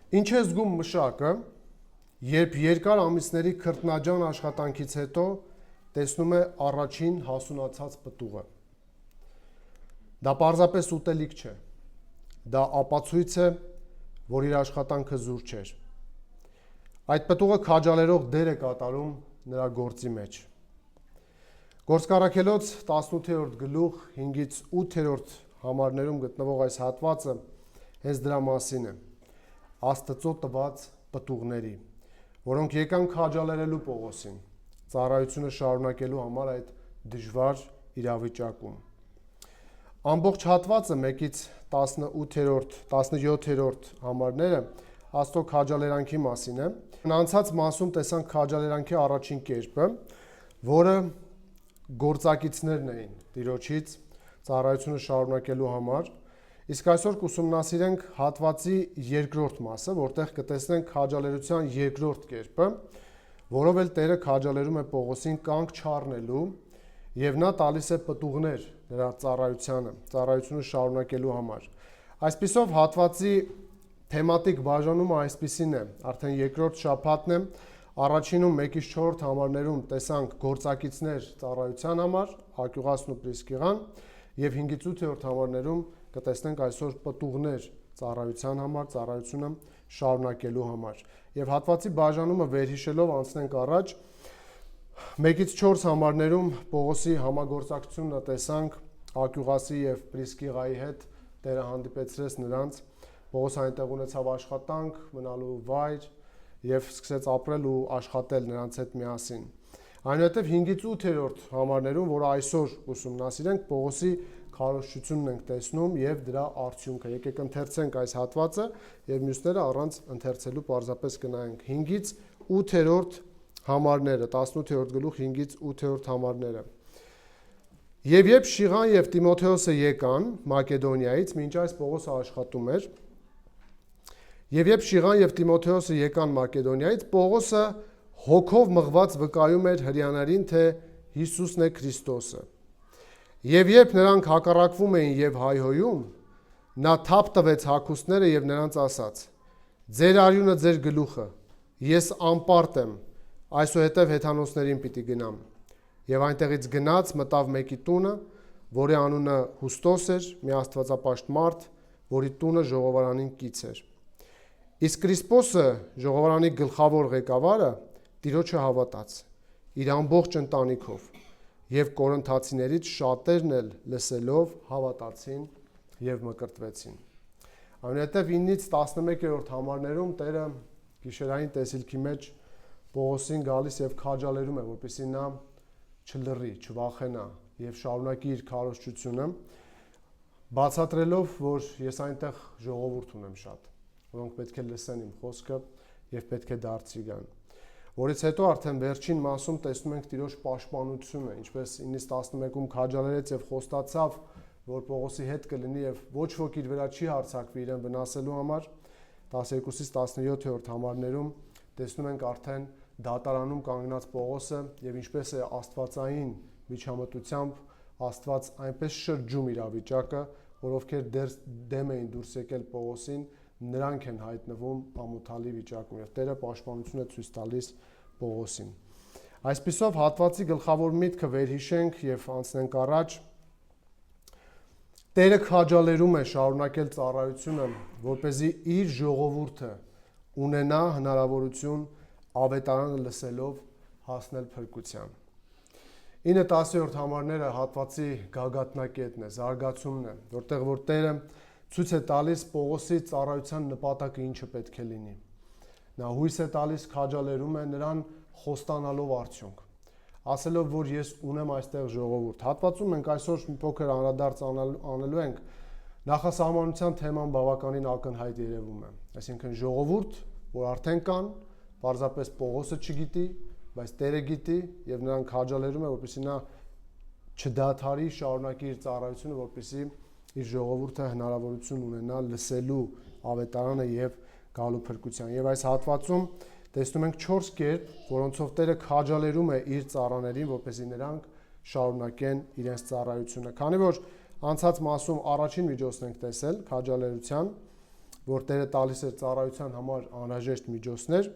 Ինչ է զգում մշակը, երբ երկար ամիսների քրտնաջան աշխատանքից հետո տեսնում է առաջին հասունացած պտուղը։ Դա պարզապես ուտելիք չէ, դա ապացույց է, որ իր աշխատանքը զուր չէր։ Այդ պտուղը քաջալերող դեր է կատարում նրա գործի մեջ։ Գործք առաքելոց 18-րդ գլուխ 5-ից 8-րդ համարներում գտնվող այս հատվածը հենց դրա մասին է, Աստծո տված պտուղների, որոնք եկան քաջալերելու Պողոսին, ծառայությունը շարունակելու համար այդ դժվար իրավիճակում։ Ամբողջ հատվածը 1-ից 18-րդ, 17-րդ համարները Աստծո քաջալերանքի մասին է։ Անցած մասում տեսանք քաջալերանքի առաջին կերպը, որը գործակիցներն էին Տիրոջից ծառայությունը շարունակելու համար, իսկ այսօր կուսումնասիրենք հատվածի երկրորդ մասը, որտեղ կտեսնենք քաջալերության երկրորդ կերպը, որով էլ Տերը քաջալերում է Պողոսին կանգ չառնելու եւ նա տալիս է պտուղներ նրա ծառայությունը շարունակելու համար։ Այսպիսով հատվածի թեմատիկ բաժանումը այսպիսին է, արդեն երկրորդ շաբաթն է, առաջինում 1-ից 4 համարներում տեսանք գործակիցներ ծառայության համար, Ակյուղասն ու Պրիսկիղան, եւ 5-ից 8-րդ համարներում կտեսնենք այսօր պտուղներ ծառայության համար, ծառայությունը շարունակելու համար։ Եվ հատվածի բաժանումը վերհիշելով անցնենք առաջ, 1-ից 4 համարներում Պողոսի համագործակցությունը տեսանք Ակյուղասի եւ Պրիսկիղայի հետ, Տերը հանդիպեցրեց նրանց, Պողոսը այնտեղ ունեցավ աշխատանք, մնալու վայր եւ սկսեց ապրել ու աշխատել նրանց հետ միասին։ Այնուհետև 5-ից 8-րդ համարներում, որ այսօր ուսումնասիրենք, Պողոսի քարոզչությունն ենք տեսնում եւ դրա արդյունքը։ Եկեք ընթերցենք այս հատվածը եւ մյուսները առանց ընթերցելու պարզապես կնայենք 5-ից 8-րդ համարները, 18-րդ գլուխ 5-ից 8-րդ համարները։ Եվ երբ Շիղան եւ Տիմոթեոսը եկան Մակեդոնիայից, մինչ այս Պողոսը աշխատում էր, եւ երբ Շիղան եւ Տիմոթեոսը եկան Մակեդոնիայից, Պողոսը հոգով մղված վկայում էր հրեաներին, թե Հիսուսն է Քրիստոսը։ Եվ երբ նրանք հակառակվում էին եւ հայհոյում, նա թափ տվեց հագուստները եւ նրանց ասաց. «Ձեր արյունը ձեր գլուխը, ես անպարտ եմ, այսուհետև հեթանոսներին պիտի գնամ»։ Եվ այնտեղից գնաց, մտավ մեկի տունը, որի անունը Հուստոս էր, մի աստվածապաշտ մարդ, որի տունը ժողովարանին կից էր։ Իսկ Կրիսպոսը, ժողովարանի գլխավոր ղեկավարը, Տիրոջը հավատաց իր ամբողջ ընտանիքով, եւ կորինթացիներից շատերն էլ լսելով հավատացին եւ մկրտվեցին։ Այնուհետև 9-ից 11-րդ համարներում Տերը գիշերային տեսիլքի մեջ Պողոսին գալիս եւ քաջալերում է, որպեսզի նա չլռի, չվախենա եւ շարունակի իր քարոզչությունը, բացատրելով, որ ես այնտեղ ժողովուրդ ունեմ շատ, որոնք պետք է լսեն իմ խոսքը եւ պետք է դարձի գան։ Որից հետո արդեն վերջին մասում տեսնում ենք Տիրոջ պաշտպանությունը, ինչպես 9-ից 11-ում քաջալերեց եւ խոստացավ, որ Պողոսի հետ կլինի եւ ոչ ոք իր վրա չի հարձակվի իրեն վնասելու համար, 12-ից 17-րդ համարներում տեսնում ենք արդեն դատարանում կանգնած Պողոսը եւ ինչպես է աստվածային միջամտությամբ Աստված այնպես շրջում իրավիճակը, որ ովքեր դեմ էին դուրս եկել Պողոսին, նրանք են հայտնվում ամոթալի վիճակում եւ Տերը պաշտպանություն է ցույց տալիս Պողոսին։ Այսպիսով հատվածի գլխավոր միտքը վերհիշենք եւ անցնենք առաջ։ Տերը քաջալերում է շարունակել ծառայությունը, որպեսզի իր ժողովուրդը ունենա հնարավորություն ավետարանը լսելով հասնել փրկության։ 9-10-րդ համարները հատվածի գագաթնակետն է, զարգացումն է, որտեղ որ Տերը ցույց է տալիս Պողոսի ծառայության նպատակը ինչը պետք է լինի։ Նա հույս է տալիս, քաջալերում է նրան խոստանալով արդյունք, ասելով, որ ես ունեմ այստեղ ժողովուրդ։ Հատվածում մենք այսօր մի փոքր անդրադարձ անելու ենք նախասահմանության թեման բավականին ակնհայտ երևում է։ Այսինքն ժողովուրդ, որ արդեն կան, պարզապես Պողոսը չգիտի, բայց Տերը գիտի եւ նրան քաջալերում է, որպեսզի նա չդադարի, շարունակի իր ծառայությունը, որպեսզի իր ժողովուրդը հնարավորություն ունենա լսելու ավետարանը եւ գալու փրկության։ Եվ այս հատվածում տեսնում ենք 4 կերպ, որոնցով Տերը քաջալերում է իր ծառաներին, որպեսզի նրանք շարունակեն իրենց ծառայությունը։ Քանի որ անցած մասում առաջին միջոցն ենք տեսել քաջալերության, որ Տերը տալիս է ծառայության համար անհրաժեշտ միջոցներ,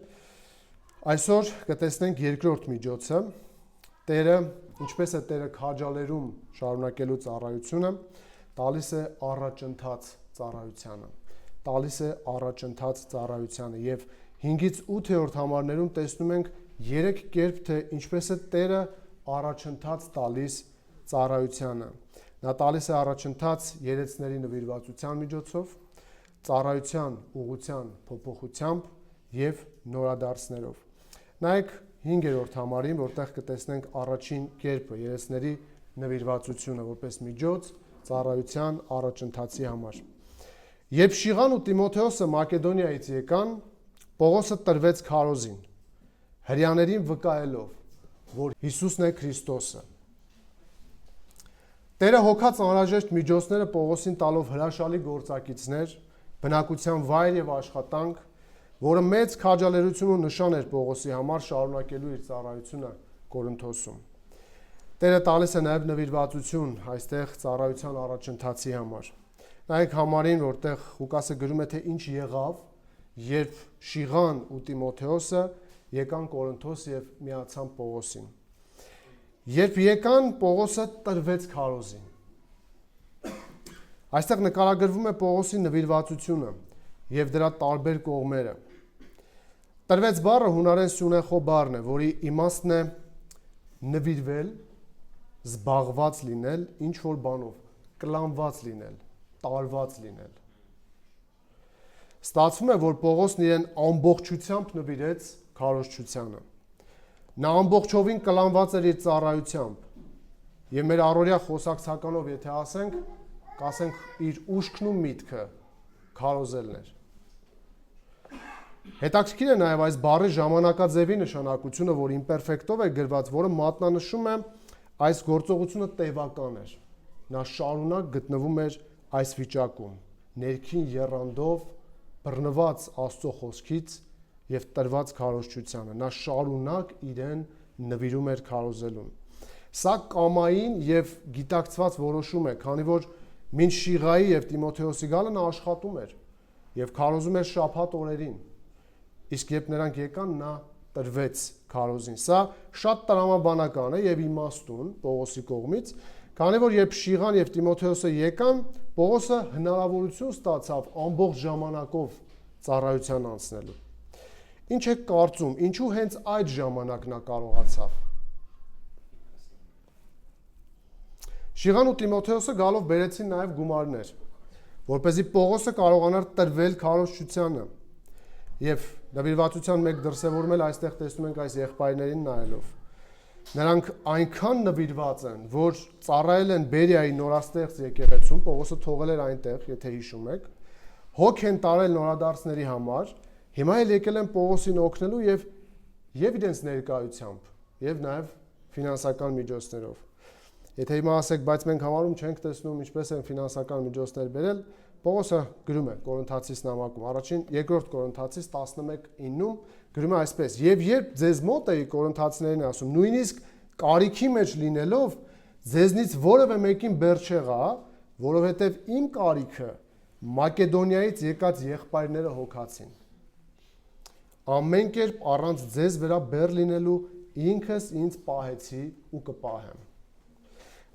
այսօր կտեսնենք երկրորդ միջոցը, Տերը, ինչպես է Տերը քաջալերում շարունակելու ծառայությունը, տալիս է առաջընթաց ծառայությանը, եւ 5-ից 8-րդ համարներում տեսնում ենք 3 կերպ, թե ինչպես է Տերը առաջընթաց տալիս ծառայությանը։ Նա տալիս է առաջընթաց երեցների նվիրվածության միջոցով, ծառայության ուղղության փոփոխությամբ եւ նորադարձներով։ Նայեք 5-րդ համարին, որտեղ կտեսնենք առաջին կերպը՝ երեցների նվիրվածությունը որպես միջոց ծառայության առաջընթացի համար։ Երբ Շիղան ու Տիմոթեոսը Մակեդոնիայից եկան, Պողոսը տրվեց քարոզին, հրեաներին վկայելով, որ Հիսուսն է Քրիստոսը։ Տերը հոգած անհրաժեշտ միջոցները Պողոսին տալով հրաշալի գործակիցներ, բնակության վայր եւ աշխատանք, որը մեծ քաջալերություն ու նշան էր Պողոսի համար շարունակելու իր ծառայությունը Կորինթոսում։ Տերը տալիս է նաեւ նվիրվածություն այստեղ ծառայության առաջընթացի համար։ Նայեք համարին, որտեղ Ղուկասը գրում է, թե ինչ եղավ, երբ Շիղան ու Տիմոթեոսը եկան Կորինթոս եւ միացան Պողոսին։ Երբ եկան, Պողոսը տրվեց քարոզին։ Այստեղ նկարագրվում է Պողոսի նվիրվածությունը եւ դրա տարբեր կողմերը։ Տրվեց բառը հունարեն սյունեխո բառն է, որի իմաստն է նվիրվել, զբաղված լինել ինչ որ բանով, կլանված լինել, տարված լինել։ Ստացվում է, որ Պողոսն իրեն ամբողջությամբ նվիրեց քարոզչությանը։ Նա ամբողջովին կլանված էր իր ծառայությամբ եւ մեր առօրյա խոսակցականով եթե ասենք, կասենք իր ուշքն ու միտքը քարոզելն էր։ Հետաքրքիր է նաեւ այս բառի ժամանակաձևի նշանակությունը, որ իմպերֆեկտով է գրված, որը մատնանշում է այս գործողությունը տևական էր։ Նա շարունակ գտնվում էր այս վիճակում, ներքին եռանդով բռնված Աստծո խոսքից եւ տրված քարոզչությանը։ Նա շարունակ իրեն նվիրում էր քարոզելուն։ Սա կամային եւ գիտակցված որոշում է, քանի որ մինչ Շիղայի եւ Տիմոթեոսի գալը նա աշխատում էր եւ քարոզում էր շաբաթ օրերին։ Իսկ երբ նրանք եկան, նա տրվեց քարոզին։ Սա շատ տրամաբանական է եւ իմաստուն Պողոսի կողմից, քանի որ երբ Շիղան եւ Տիմոթեոսը եկան, Պողոսը հնարավորություն ստացավ ամբողջ ժամանակով ծառայության անցնելու։ Ինչ եք կարծում, ինչու հենց այդ ժամանակ նա կարողացավ։ Շիղան ու Տիմոթեոսը գալով բերեցին նաև գումարներ, որպեսզի Պողոսը կարողանար տրվել քարոզչությանը։ Եվ նվիրվածության մեկ դրսևորում այստեղ տեսնում ենք այս եղբայրներին նայելով։ Նրանք այնքան նվիրված են, որ ծառայել են Բերիայի նորաստեղծ եկեղեցում, Պողոսը թողել էր այնտեղ, եթե հիշում եք, հոգ են տարել նորադարձների համար, հիմա էլ եկել են Պողոսին օգնելու եւ իրենց ներկայությամբ, եւ նաեւ ֆինանսական միջոցներով։ Եթե հիմա ասեք, բայց մենք համարում չենք տեսնում ինչպես են ֆինանսական միջոցներ բերել, Պողոսը գրում է Կորինթացիս նամակում, երկրորդ Կորինթացիս 11:9-ում գրում է այսպես. «Եվ երբ ձեզ մոտ էի Կորինթացիներին ասում, նույնիսկ կարիքի մեջ լինելով, ձեզնից որևէ մեկին բեր չեղա, որովհետև իմ կարիքը Մակեդոնիայից եկած եղբայրները հոգացին։ Ամեն կերպ առանց ձեզ վրա բեր լինելու ինքս ինձ պահեցի ու կպահեմ»։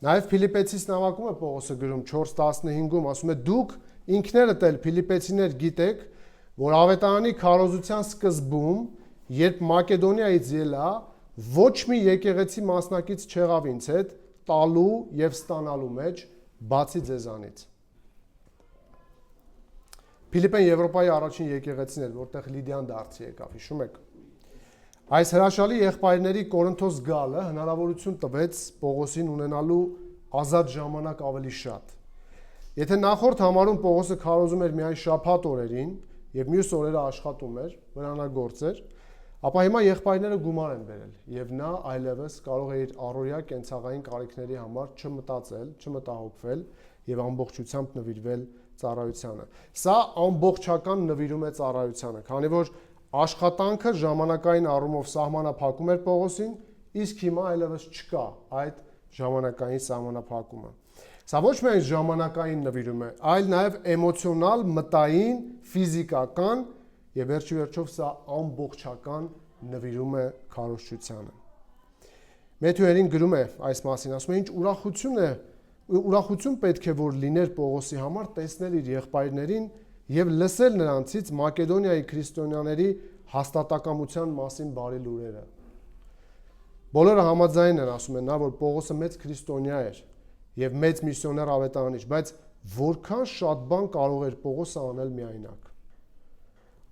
Նաև Փիլիպեցիս նամակում է Պողոսը գրում 4:15-ում ասում է. «Դուք ինքներդ էլ Փիլիպեցիներ գիտեք, որ ավետարանի քարոզության սկզբում, երբ Մակեդոնիայից ելա, ոչ մի եկեղեցի մասնակից չեղավ ինձ հետ տալու եւ ստանալու մեջ, բացի ձեզանից»։ Փիլիպեն Եվրոպայի առաջին եկեղեցին էր, որտեղ Լիդիան դարձի եկավ, հիշում եք։ Այս հրաշալի եղբայրների Կորինթոս գալը հնարավորություն տվեց Պողոսին ունենալու ազատ ժամանակ ավելի շատ։ Եթե նախորդ համարում Պողոսը քարոզում էր միայն շաբաթ օրերին եւ մյուս օրերը աշխատում էր, վրանագործ էր, ապա հիմա եղբայրները գումար են բերել եւ նա այլևս կարող է իր առօրյա կենցաղային կարիքների համար չմտածել, չմտահոգվել եւ ամբողջությամբ նվիրվել ծառայությանը։ Սա ամբողջական նվիրում է ծառայությանը, քանի որ աշխատանքը ժամանակային առումով սահմանափակում էր Պողոսին, իսկ հիմա այլևս չկա այդ ժամանակային սահմանափակումը։ Սա ոչ միայն ժամանակային նվիրում է, այլ նաև էմոցիոնալ, մտային, ֆիզիկական եւ վերջի վերջով սա ամբողջական նվիրում է քարոզչությանը։ Մեթյուերին գրում է այս մասին, ասում է, ինչ ուրախություն պետք է որ լիներ Պողոսի համար տեսնել իր եղբայրներին եւ լսել նրանցից Մակեդոնիայի քրիստոնյաների հաստատակամության մասին բարի լուրերը։ Բոլորը համաձայն են, ասում են նա, որ Պողոսը մեծ քրիստոնյա էր եւ մեծ միսիոներ ավետարանիչ, բայց որքան շատ բան կարող էր Պողոսը անել միայնակ։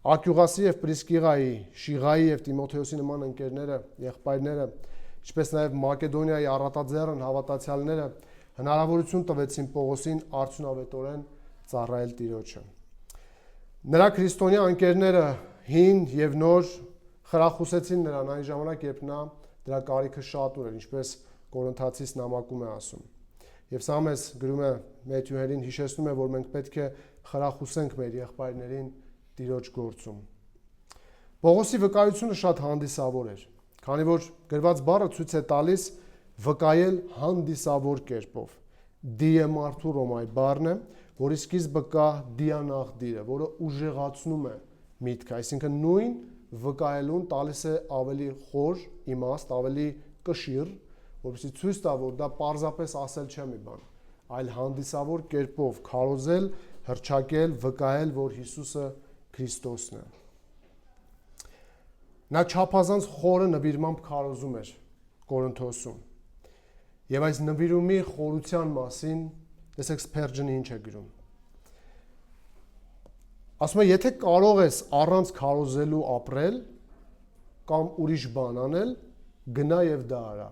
Ակյուղասի եւ Պրիսկիղայի, Շիղայի եւ Տիմոթեոսի նման ընկերները, եղբայրները, ինչպես նաև Մակեդոնիայի առատաձեռն հավատացյալները հնարավորություն տվեցին Պողոսին արդյունավետորեն ծառայել Տիրոջը։ Նրա քրիստոնյա ընկերները հին եւ նոր խրախուսեցին նրան այն ժամանակ, երբ նա դրա կարիքը շատ ուներ, ինչպես Կորինթացիս նամակում է ասում։ Եվ սա մեզ գրում է Մեթյուերին հիշեցնում է, որ մենք պետք է խրախուսենք մեր եղբայրներին Տիրոջ գործում։ Պողոսի վկայությունը շատ հանդիսավոր էր, քանի որ գրված բառը ցույց է տալիս վկայել հանդիսավոր կերպով։ Դիե մարդու ռոմայի բառն է, որի սկիզբը կա դիանաղդիրը, որը ուժեղացնում է միտքը, այսինքն նույն վկայելուն տալիս է ավելի խոր իմաստ, ավելի կշիռ, որովհետեւ ցույց տա, որ դա պարզապես ասել չէ մի բան, այլ հանդիսավոր կերպով քարոզել, հռչակել, վկայել, որ Հիսուսը Քրիստոսն է։ Նա չափազանց խորը նվիրմամբ քարոզում էր Կորինթոսում։ Եվ այս նվիրումի խորության մասին տեսեք Սփերջենը ինչ է գրում։ Ասում է, եթե կարող ես առանց քարոզելու ապրել կամ ուրիշ բան անել, գնա եւ դա արա։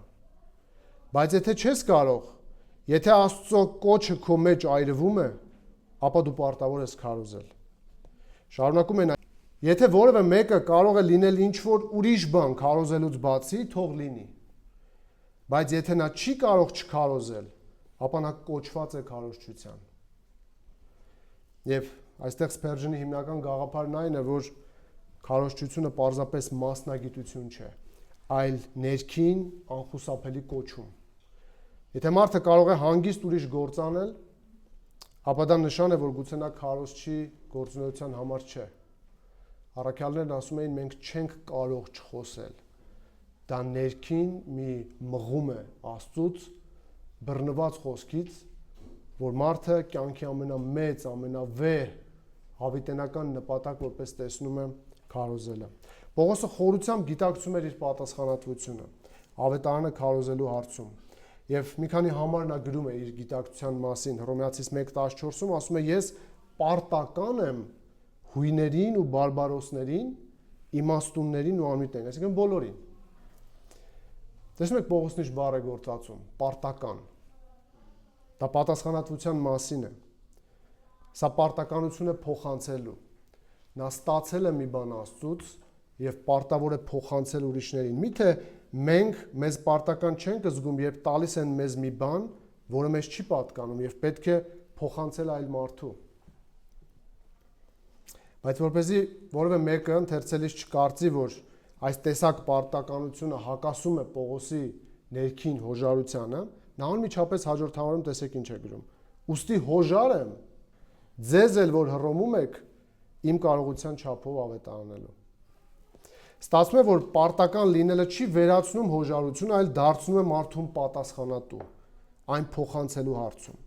Բայց եթե չես կարող, եթե Աստծո կոչը քո մեջ այրվում է, ապա դու պարտավոր ես քարոզել։ Շարունակում են, եթե որևէ մեկը կարող է լինել ինչ-որ ուրիշ բան քարոզելուց բացի, թող լինի։ Բայց եթե նա չի կարող չքարոզել, ապա նա կոչված է քարոզչության։ Եվ այստեղ Սփերջենի հիմնական գաղափարն այն է, որ քարոզչությունը պարզապես մասնագիտություն չէ, այլ ներքին անխուսափելի կոչում։ Եթե մարդը կարող է հանգիստ ուրիշ գործ անել, ապա դա նշան է, որ գուցե նա քարոզչի գործունեության համար չէ։ Առաքյալներն ասում էին, մենք չենք կարող չխոսել։ Դա ներքին մի մղում է Աստծուց, բռնված խոսքից, որ մարդը կյանքի ամենամեծ, ամենավեհ հավիտենական նպատակ որպես տեսնում է քարոզելը։ Պողոսը խորությամբ գիտակցում էր իր պատասխանատվությունը ավետարանը քարոզելու հարցում։ Եվ մի քանի համար նա գրում է իր գիտակցության մասին, Հռոմեացիս 1:14-ում ասում է, ես պարտական եմ հույներին ու բարբարոսներին, իմաստուններին ու անմիտներին, այսինքն բոլորին։ Տեսնում եք Պողոսն ինչ բառ է գործածում, պարտական։ Դա պատասխանատվության մասին է։ Սա պարտականություն է փոխանցելու։ Նա ստացել է մի բան Աստծուց եւ պարտավոր է փոխանցել ուրիշներին։ Միթե մենք մեզ պարտական չենք զգում, երբ տալիս են մեզ մի բան, որը մեզ չի պատկանում եւ պետք է փոխանցել այլ մարդու։ Բայց որպեսզի որևէ մեկը ընթերցելիս չկարծի, որ այս տեսակ պարտականությունը հակասում է Պողոսի ներքին հոժարությանը, նա անմիջապես հաջորդ համարում տեսեք ինչ է գրում։ Ուստի հոժար եմ, ձեզ էլ որ հռոմում եք, իմ կարողության չափով ավետարանելու։ Ստացվում է, որ պարտական լինելը չի վերացնում հոժարությունը, այլ դարձնում է մարդուն պատասխանատու այն փոխանցելու հարցում։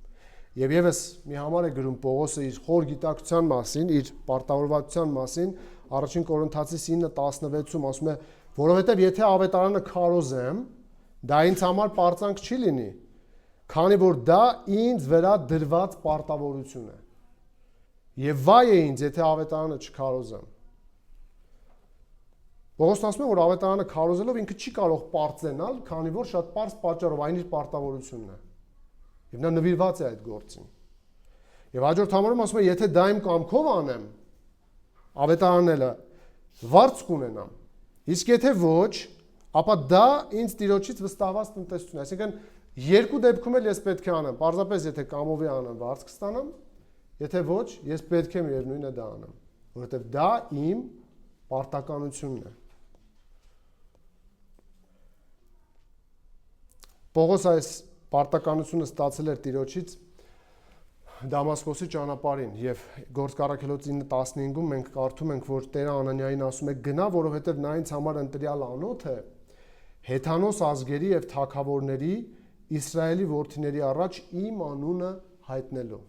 Եվ եւս մի համար է գրում Պողոսը իր խոր գիտակցության մասին, իր պարտավորվածության մասին, առաջին Կորինթացիս 9:16-ում ասում է, որովհետև եթե ավետարանը քարոզեմ, դա ինձ համար պարծանք չի լինի, քանի որ դա ինձ վրա դրված պարտավորություն է։ Եվ վայ է ինձ, եթե ավետարանը չքարոզեմ։ Պողոսն ասում է, որ ավետարանը քարոզելով ինքը չի կարող պարծենալ, քանի որ շատ պարզ պատճառով այն իր պարտավորությունն է։ Եվ նա նվիրված է այդ գործին։ Եվ հաջորդ համարում ասում է, եթե դա իմ կամքով անեմ, ավետարանելը վարձ կունենամ։ Իսկ եթե ոչ, ապա դա ինձ Տիրոջից վստահված տնտեսություն է։ Այսինքն երկու դեպքում էլ ես պետք է անեմ, պարզապես եթե կամովի անեմ, վարձ կստանամ, եթե ոչ, ես պետք է միևնույնն է դա անեմ, որովհետև դա իմ պարտականությունն է։ Պողոս այս պարտականությունը ստացել էր Տիրոջից Դամասկոսի ճանապարհին եւ Գործք առաքելոց 9:15-ում մենք կարդում ենք, որ Տերը Անանիային ասում է. «Գնա, որովհետեւ նա ինձ համար ընտրյալ անոթ է, հեթանոս ազգերի եւ թագավորների Իսրայելի որդիների առաջ իմ անունը հայտնելու»։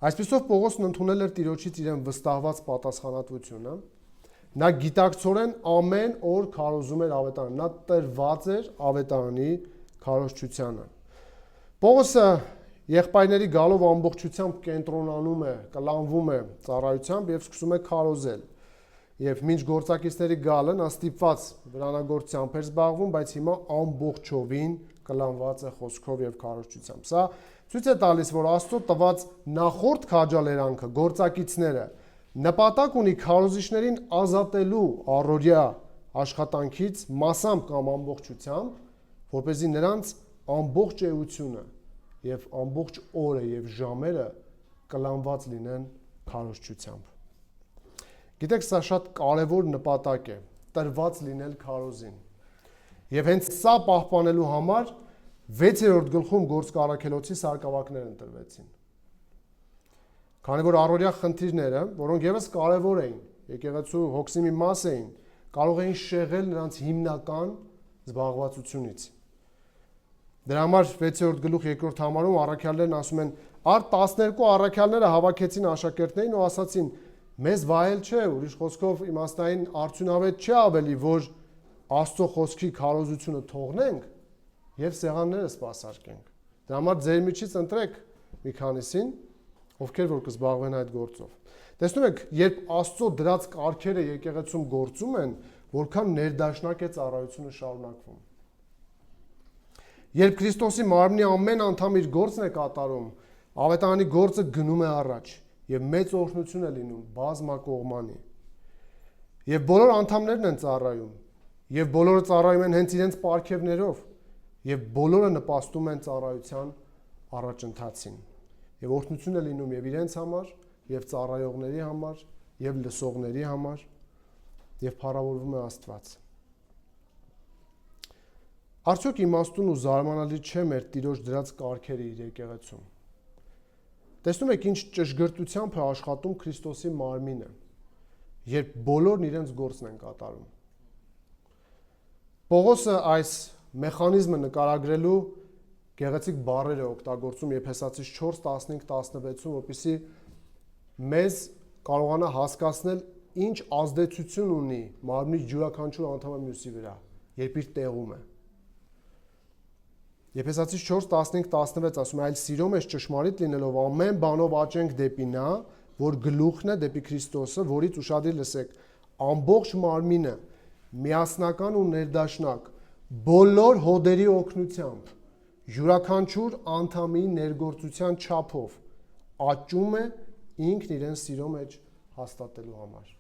Այսպիսով Պողոսն ընդունել էր Տիրոջից իրեն վստահված պատասխանատվությունը։ Նա գիտակցորեն ամեն օր քարոզում էր ավետարանը, նա տրված էր ավետարանի քարոզչությանը։ Պողոսը եղբայրների գալով ամբողջությամբ կենտրոնանում է, կլանվում է ծառայությամբ եւ սկսում է քարոզել։ Եվ մինչ գործակիցների գալը նա ստիպված վրանագործությամբ էր զբաղվում, բայց հիմա ամբողջովին կլանված է խոսքով եւ քարոզչությամբ։ Սա ցույց է տալիս, որ Աստծո տված նախորդ քաջալերանքը, գործակիցները նպատակ ունի քարոզիչներին ազատելու առօրյա աշխատանքից մասամբ կամ ամբողջությամբ, որպեսզի նրանց ամբողջ էությունը եւ ամբողջ օրը եւ ժամերը կլանված լինեն քարոզչությամբ։ Գիտեք, սա շատ կարևոր նպատակ է՝ տրված լինել քարոզին։ Եվ հենց սա պահպանելու համար 6-րդ գլխում Գործք առաքելոցի սարկավակներ ընտրվեցին։ Քանի որ առօրյա խնդիրները, որոնք եւս կարևոր էին, եկեղեցու հոգսի մի մաս էին, կարող էին շեղել նրանց հիմնական զբաղվածությունից։ Դրա համար 6-րդ գլուխ 2-րդ համարում առաքյալներն ասում են. «Արդ 12 առաքյալները հավաքեցին աշակերտներին ու ասացին. մեզ վայել չէ, ուրիշ խոսքով իմաստային արդյունավետ չէ ավելի, որ Աստծո խոսքի քարոզությունը թողնենք եւ սեղանները սպասարկենք։ Դրա համար ձեր միջից ընտրեք մի քանիսին, ովքեր որ կզբաղվեն այդ գործով»։ Տեսնում եք, երբ Աստծո դրած կարգերը եկեղեցում գործում են, որքան ներդաշնակ է ծառայությունը շարունակվում։ Երբ Քրիստոսի մարմնի ամեն անդամ իր գործն է կատարում, ավետարանի գործը գնում է առաջ եւ մեծ օրհնություն է լինում բազմակողմանի։ Եվ բոլոր անդամներն են ծառայում, եւ բոլորը ծառայում են հենց իրենց պարգևներով, եւ բոլորը նպաստում են ծառայության առաջընթացին։ Եվ օրհնություն է լինում եւ իրենց համար, եւ ծառայողների համար, եւ լսողների համար, եւ փառավորվում է Աստված։ Արդյոք իմաստուն ու զարմանալի չէ մեր Տիրոջ դրած կարգերը իր եկեղեցում։ Տեսնում եք, ինչ ճշգրտությամբ է աշխատում Քրիստոսի մարմինը, երբ բոլորն իրենց գործն են կատարում։ Պողոսը այս մեխանիզմը նկարագրելու գեղեցիկ բառեր է օգտագործում Եփեսացիս 4:15-16-ում, որպեսզի մեզ կարողանա հասկացնել ինչ ազդեցություն ունի մարմնի յուրաքանչյուր անդամը մյուսի վրա, երբ իր տեղում է։ Եփեսացիս 4:15-16 ասում է. «Այլ սիրո մեջ ճշմարիտ լինելով ամեն բանով աճենք դեպի նա, որ գլուխն է, դեպի Քրիստոսը, որից ուշադիր լսեք, ամբողջ մարմինը միասնական ու ներդաշնակ բոլոր հոդերի օգնությամբ յուրաքանչյուր անդամի ներգործության չափով աճում է ինքն իրեն սիրո մեջ հաստատելու համար»։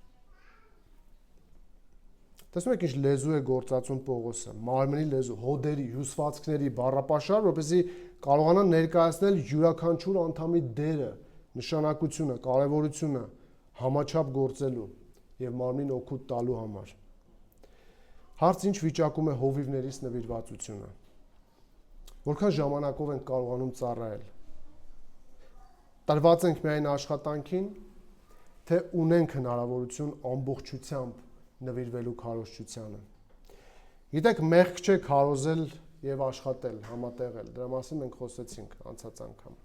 Տեսնում եք, ինչ լեզու է գործածում Պողոսը, մարմնի լեզու, հոդերի, հյուսվածքների բառապաշար, որպեսզի կարողանա ներկայացնել յուրաքանչյուր անդամի դերը, նշանակությունը, կարևորությունը համաչափ գործելու եւ մարմնին օգուտ տալու համար։ Հարց ինչ վիճակում է հովիվներից նվիրվածությունը։ Որքան ժամանակով ենք կարողանում ծառայել։ Տրված ենք միայն աշխատանքին, թե ունենք հնարավորություն ամբողջությամբ նվիրվելու քարոզչությանը։ Գիտեք, մեղք չէ քարոզել եւ աշխատել, համատեղել։ Դրա մասին մենք խոսեցինք անցած անգամ։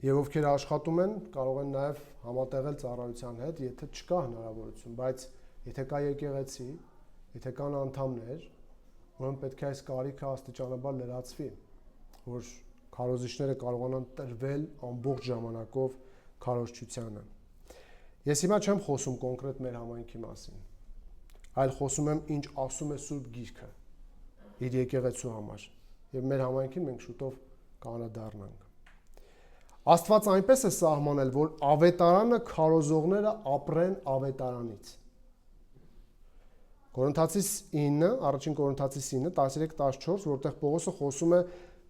Եվ ովքեր աշխատում են, կարող են նաեւ համատեղել ծառայության հետ, եթե չկա հնարավորություն, բայց եթե կա եկեղեցի, եթե կան անդամներ, ուրեմն պետք է այս կարիքը աստիճանաբար լրացվի, որ քարոզիչները կարողանան տրվել ամբողջ ժամանակով քարոզչությանը։ Ես հիմա չեմ խոսում կոնկրետ մեր համայնքի մասին, այլ խոսում եմ ինչ ասում է Սուրբ Գիրքը իր եկեղեցու համար, եւ մեր համայնքին մենք շուտով կանադառնանք։ Աստված այնպես է սահմանել, որ ավետարանը քարոզողները ապրեն ավետարանից։ Կորինթացիս 9, առաջին Կորինթացիս 9:13-14, որտեղ Պողոսը խոսում է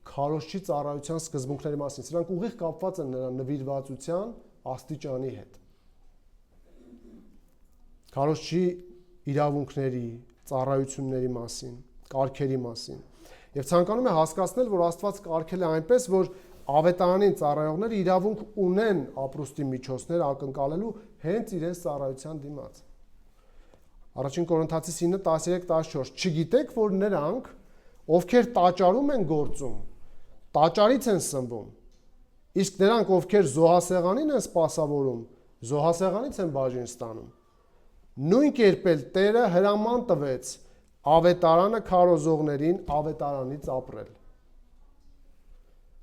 քարոզչի ծառայության սկզբունքների մասին։ Սրանք ուղիղ կապված են նրա նվիրվածության աստիճանի հետ։ Քարոզչի իրավունքների, ծառայությունների մասին, կարգերի մասին։ Եվ ցանկանում է հասկացնել, որ Աստված կարգել է այնպես, որ ավետարանին ծառայողները իրավունք ունեն ապրուստի միջոցներ ակնկալելու հենց իրենց ծառայության դիմաց։ Առաջին Կորինթացիս 9:13-14 Չգիտեք, որ նրանք, ովքեր տաճարում են գործում, տաճարից են սնվում, իսկ նրանք, ովքեր զոհասեղանին են սպասավորում, զոհասեղանից են բաժին ստանում։ Նույն կերպ էլ Տերը հրաման տվեց ավետարանը քարոզողներին ավետարանից ապրել։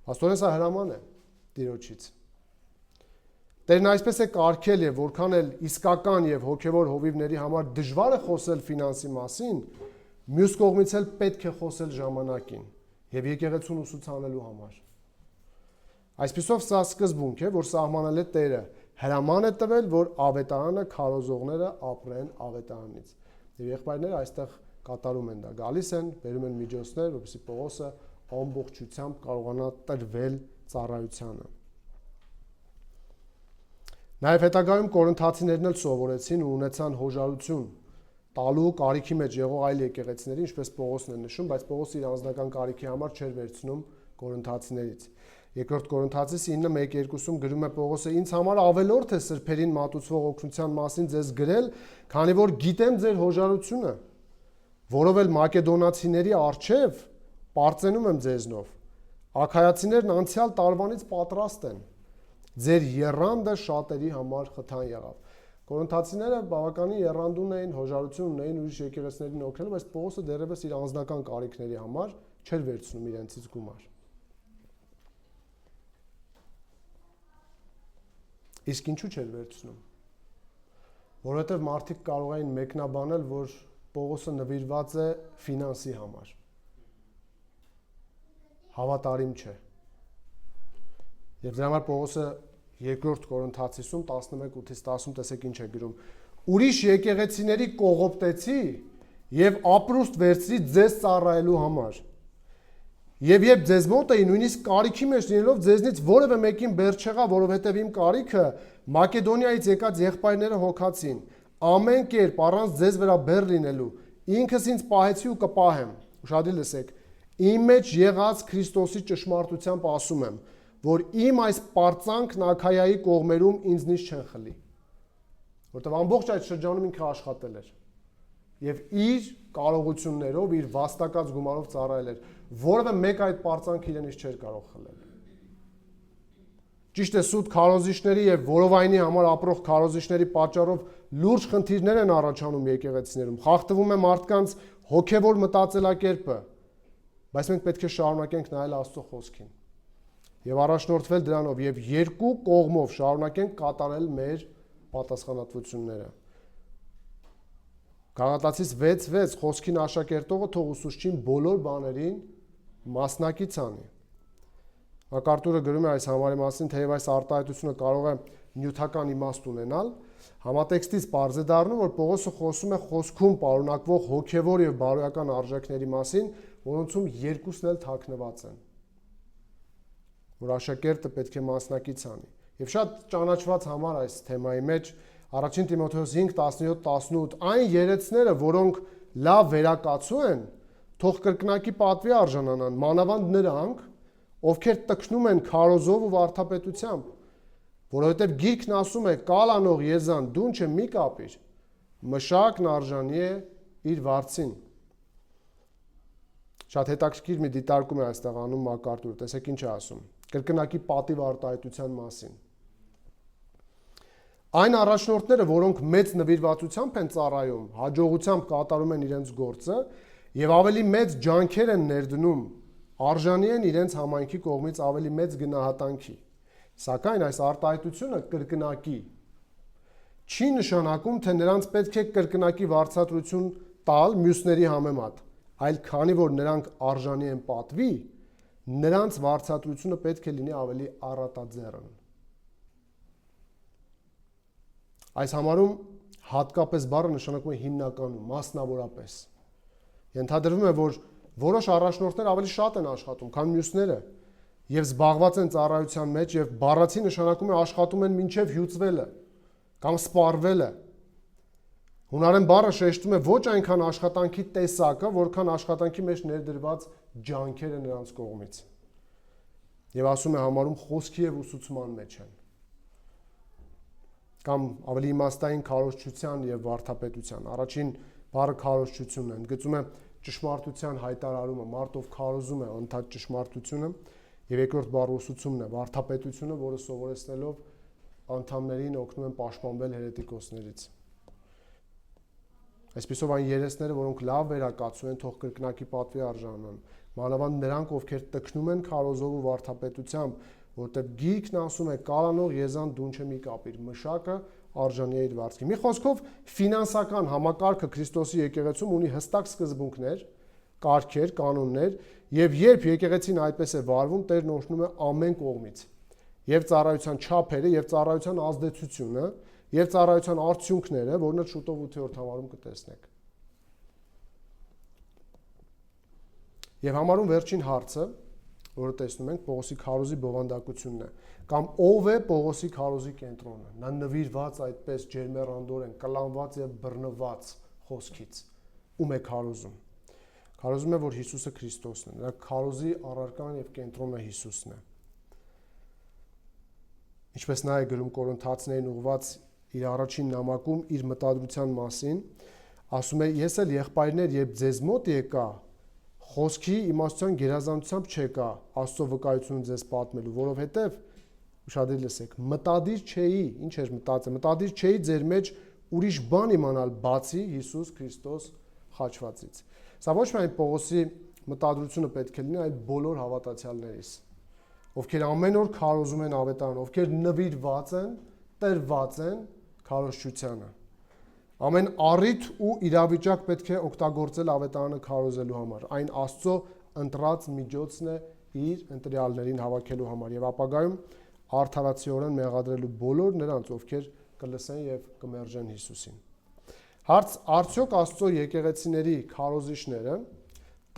Աստորեն սա հրաման է Տիրոջից։ Տերն այսպես է կարգել եւ որքան էլ իսկական եւ հոգեվոր հովիվների համար դժվար է խոսել ֆինանսի մասին, մյուս կողմից էլ պետք է խոսել ժամանակին եւ եկեղեցուն ուսուցանելու համար։ Այսպիսով սա սկզբունք է, որ սահմանել է Տերը, հրաման է տվել, որ ավետարանը քարոզողները ապրեն ավետարանից։ Եվ եղբայրները այստեղ կատարում են դա, գալիս են, բերում են միջոցներ, որպեսզի Պողոսը ամբողջությամբ կարողանա տրվել ծառայությանը։ Նաև հետագայում կորինթացիներն էլ սովորեցին ու ունեցան հոժարություն տալու կարիքի մեջ եղող այլ եկեղեցիների, ինչպես Պողոսն է նշում, բայց Պողոսը իր անձնական կարիքի համար չէր վերցնում կորինթացիներից։ Երկրորդ Կորինթացիս 9:1-2-ում գրում է Պողոսը. Ինձ համար ավելորդ է սրբերին մատուցվող օգնության մասին ձեզ գրել, քանի որ գիտեմ ձեր հոժարությունը, որով էլ մակեդոնացիների առջև պարծենում եմ ձեզնով։ Աքայացիներն անցյալ տարվանից պատրաստ են։ Ձեր եռանդը շատերի համար խթան եղավ։ Կորինթացիները բավականին եռանդուն էին, հոժարություն ունեին ուրիշ եկեղեցիներին օգնելու, բայց Պողոսը դեռևս իր անձնական կարիքների համար չէր վերցնում իրենցից գումար։ Իսկ ինչու չէր վերցնում։ Որովհետև մարդիկ կարող էին մեկնաբանել, որ Պողոսը նվիրված է ֆինանսի համար։ Հավատարիմ չէ։ Եվ դրա համար Պողոսը երկրորդ Կորինթացիսում 11:8-10 տեսեք ինչ է գրում. Ուրիշ եկեղեցիների կողոպտեցի եւ ապրուստ վերցրի ձեզ ծառայելու համար։ Եվ երբ ձեզ մոտ էի, նույնիսկ կարիքի մեջ լինելով ձեզնից որևէ մեկին բեր չեղա, որովհետև իմ կարիքը Մակեդոնիայից եկած եղբայրները հոգացին։ Ամեն կերպ առանց ձեզ վրա բեր լինելու ինքս ինձ պահեցի ու կպահեմ։ Ուշադիր լսեք։ Իմ մեջ եղած Քրիստոսի ճշմարտությամբ ասում եմ, որ իմ այս պարծանքն Աքայայի կողմերում ինձնից չեն խլի։ Որտեղ ամբողջ այդ շրջանում ինքը աշխատել էր եւ իր կարողություններով, իր վաստակած գումարով ծառայել էր, որևէ մեկ այդ պարծանքը իրենից չէր կարող խլել։ Ճիշտ է, սուտ քարոզիչների եւ որովայնի համար ապրող քարոզիչների պատճառով լուրջ խնդիրներ են առաջանում եկեղեցիներում, խախտվում է մարդկանց հոգեվոր մտածելակերպը, բայց մենք պետք է շարունակենք նայել Աստծո խոսքին եւ առաջնորդվել դրանով եւ երկու կողմով շարունակենք կատարել մեր պատասխանատվությունները։ Գաղատացիս 6:6 խոսքին աշակերտողը թող ուսուցչին բոլոր բաներին մասնակից անի։ Մակարտուրը գրում է այս համարի մասին, թեև այս արտահայտությունը կարող է նյութական իմաստ ունենալ, համատեքստից պարզ է դառնում, որ Պողոսը խոսում է խոսքում պարունակվող հոգևոր եւ բարոյական արժեքների մասին, որոնցում երկուսն էլ թաքնված են, որ աշակերտը պետք է մասնակից անի։ Եվ շատ ճանաչված համար այս թեմայի մեջ Առաջին Տիմոթեոս 5:17-18 այն երեցները, որոնք լավ վերակացու են, թող կրկնակի պատվի արժանանան, մանավանդ նրանք, ովքեր տքնում են քարոզով ու վարդապետությամբ, որովհետև Գիրքն ասում է. «Կալ անող եզան դունչը մի կապիր, մշակն արժանի է իր վարձին»։ Շատ հետաքրքիր մի դիտարկում է այստեղ անում Մակարտուրը, տեսեք ինչ է ասում։ Կրկնակի պատիվ արտահայտության մասին։ Այն առաջնորդները, որոնք մեծ նվիրվածությամբ են ծառայում, հաջողությամբ կատարում են իրենց գործը եւ ավելի մեծ ջանքեր են ներդնում, արժանի են իրենց համայնքի կողմից ավելի մեծ գնահատանքի։ Սակայն այս արտահայտությունը կրկնակի չի նշանակում, թե նրանց պետք է կրկնակի վարձատրություն տալ մյուսների համեմատ, այլ քանի որ նրանք արժանի են պատվի, նրանց վարձատրությունը պետք է լինի ավելի առատաձեռն։ Այս համարում հատկապես բառը նշանակում է հիմնականում, մասնավորապես։ Ենթադրվում է, որ որոշ առաջնորդներ ավելի շատ են աշխատում, քան մյուսները, եւ զբաղված են ծառայության մեջ, եւ բառացի նշանակում է աշխատում են մինչեւ հյուծվելը կամ սպառվելը։ Հունարեն բառը շեշտում է ոչ այնքան աշխատանքի տեսակը, որքան աշխատանքի մեջ ներդրված ջանքերը նրանց կողմից։ Եվ ասում է համարում խոսքի եւ ուսուցման մեջ են։ Կամ ավելի իմաստային քարոզչության եւ վարդապետության։ Առաջին բառը քարոզչությունն է, ընդգծում է ճշմարտության հայտարարումը, մարդով քարոզում է ընդհանուր ճշմարտությունը, եւ երկրորդ բառը ուսուցումն է, վարդապետությունը, որը սովորեցնելով անդամներին օգնում են պաշտպանվել հերետիկոսներից։ Այսպիսով այն երեսները, որոնք լավ վերակացու են, թող կրկնակի պատվի արժանան, մանավանդ նրանք, ովքեր տքնում են քարոզով ու վարդապետությամբ, որտեղ գիրքն ասում է կալանող եզան դուն չէ մի կապիր, մշակը արժանի է իր վարձքի։ Մի խոսքով ֆինանսական համակարգը Քրիստոսի եկեղեցում ունի հստակ սկզբունքներ, կարգեր, կանոններ, եւ երբ եկեղեցին այդպես է վարվում, Տերն օրհնում է ամեն կողմից։ Եվ ծառայության չափերը, եւ ծառայության ազդեցությունը, եւ ծառայության արդյունքները, որոնը շուտով 8-րդ համարում կտեսնեք։ Եվ համարում վերջին հարցը, որը տեսնում ենք, Պողոսի քարոզի բովանդակությունն է, կամ ով է Պողոսի քարոզի կենտրոնը։ Նա նվիրված այդպես ջերմեռանդորեն, կլանված եւ բռնված խոսքից, ում է քարոզում։ Քարոզում է, որ Հիսուսը Քրիստոսն է, նրա քարոզի առարկան եւ կենտրոնը Հիսուսն է։ Ինչպես նա է գրում Կորինթացիներին ուղված իր առաջին նամակում իր մտադրության մասին, ասում է. ես էլ եղբայրներ, երբ ձեզ մոտ եկա, խոսքի իմաստության գերազանցությամբ չեկա Աստծո վկայությունը ձեզ պատմելու, որովհետև ուշադրի լսեք, մտադիր չէի, ինչ էր մտածել, մտադիր չէի ձեր մեջ ուրիշ բան իմանալ բացի Հիսուս Քրիստոս խաչվածից։ Սա ոչ միայն Պողոսի մտադրությունը պետք է լինի, այլ բոլոր հավատացյալներիս, ովքեր ամեն օր քարոզում են ավետարանը, ովքեր նվիրված են, տրված են քարոզչությանը։ Ամեն առիթ ու իրավիճակ պետք է օգտագործել ավետարանը քարոզելու համար։ Այն Աստծո ընտրած միջոցն է իր ընտրյալներին հավաքելու համար եւ ապագայում արդարացիորեն մեղադրելու բոլոր նրանց, ովքեր կլսեն եւ կմերժեն Հիսուսին։ Հարց. արդյոք Աստծո եկեղեցիների քարոզիչները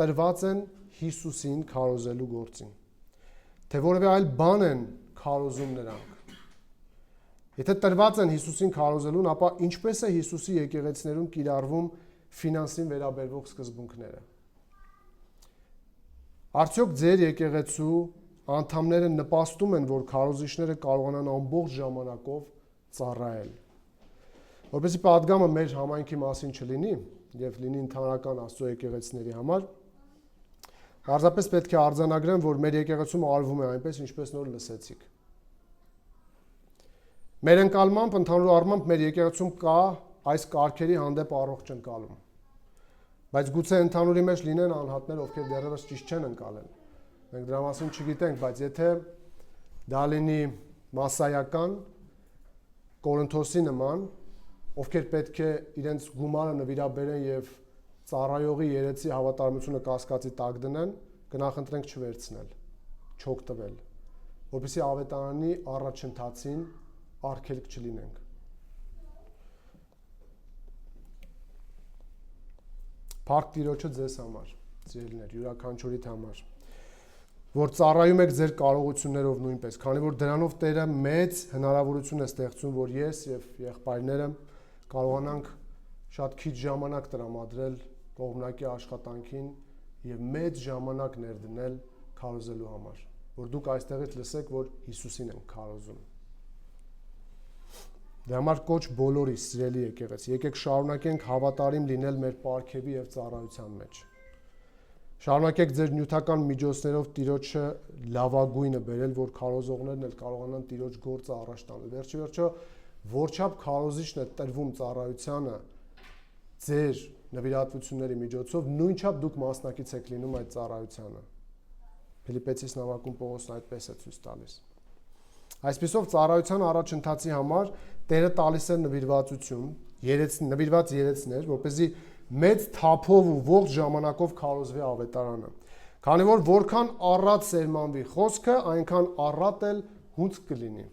տրված են Հիսուսին քարոզելու գործին, թե որևէ այլ բան են քարոզում նրանք։ Եթե տրված են Հիսուսին քարոզելուն, ապա ինչպես է Հիսուսի եկեղեցիներում կիրառվում ֆինանսին վերաբերող սկզբունքները։ Արդյոք ձեր եկեղեցու անդամները նպաստում են, որ քարոզիչները կարողանան ամբողջ ժամանակով ծառայել։ Որպեսզի պատգամը մեր համայնքի մասին չլինի եւ լինի ընդհանրական Աստծո եկեղեցիների համար, պարզապես պետք է արձանագրեմ, որ մեր եկեղեցում արվում է այնպես, ինչպես նոր լսեցիք։ Մեր ընկալմամբ, ընդհանուր առմամբ մեր եկեղեցում կա այս կարգերի հանդեպ առողջ ընկալում։ Բայց գուցե ընդհանուրի մեջ լինեն անհատներ, ովքեր դեռևս ճիշտ չեն ընկալել։ Մենք դրա մասին չգիտենք, բայց եթե դա լինի մասսայական, Կորինթոսի նման, ովքեր պետք է իրենց գումարը նվիրաբերեն եւ ծառայողի երեցի հավատարմությունը կասկածի տակ դնեն, կնախընտրենք չվերցնել, չօգտվել, որպեսզի ավետարանի առաջընթացին արգելք չլինենք։ Փառք Տիրոջը ձեզ համար, սիրելիներ, յուրաքանչյուրիդ համար, որ ծառայում եք ձեր կարողություններով նույնպես, քանի որ դրանով Տերը մեծ հնարավորություն է ստեղծում, որ ես եւ եղբայրները կարողանանք շատ քիչ ժամանակ տրամադրել կողմնակի աշխատանքին եւ մեծ ժամանակ ներդնել քարոզելու համար, որ դուք այստեղից լսեք, որ Հիսուսին են քարոզում։ Դրա համար կոչ բոլորիս, սիրելի եկեղեցի, եկեք շարունակենք հավատարիմ լինել մեր պարգևի եւ ծառայության մեջ։ Շարունակեք ձեր նյութական միջոցներով Տիրոջը լավագույնը բերել, որ քարոզողներն էլ կարողանան Տիրոջ գործը առաջ տանել։ Վերջիվերջո, որչափ քարոզիչն է տրվում ծառայությանը ձեր նվիրատվությունների միջոցով, նույնչափ դուք մասնակից եք լինում այդ ծառայությանը։ Ֆիլիպպեցիս նամակում Պողոսն այդպես է ցույց տալիս։ Այսպիսով ծառայության առաջընթացի համար Տերը տալիս է նվիրվածություն, նվիրված երեցներ, որպեսզի մեծ թափով ու ողջ ժամանակով քարոզվի ավետարանը։ Քանի որ որքան առատ սերմանվի խոսքը, այնքան առատ էլ հունձք կլինի։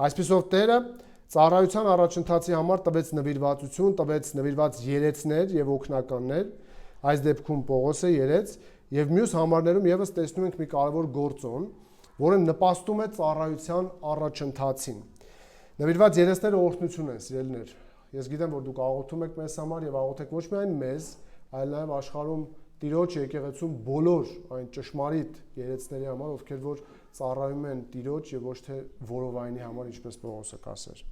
Այսպիսով Տերը ծառայության առաջընթացի համար տվեց նվիրվածություն, տվեց նվիրված երեցներ եւ օգնականներ, այս դեպքում Պողոսը երեց, եւ մյուս համարներում եւս տեսնում ենք մի կարևոր գործոն, որը նպաստում է ծառայության առաջընթացին։ Նվիրված երեցները օրհնություն են, սիրելիներ։ Ես գիտեմ, որ դուք աղոթում եք մեզ համար եւ աղոթեք ոչ միայն մեզ, այլ նաեւ աշխարհում Տիրոջ եկեղեցում բոլոր այն ճշմարիտ երեցների համար, ովքեր որ ծառայում են Տիրոջ եւ ոչ թե որովայնի համար, ինչպես Պողոսը կասեր։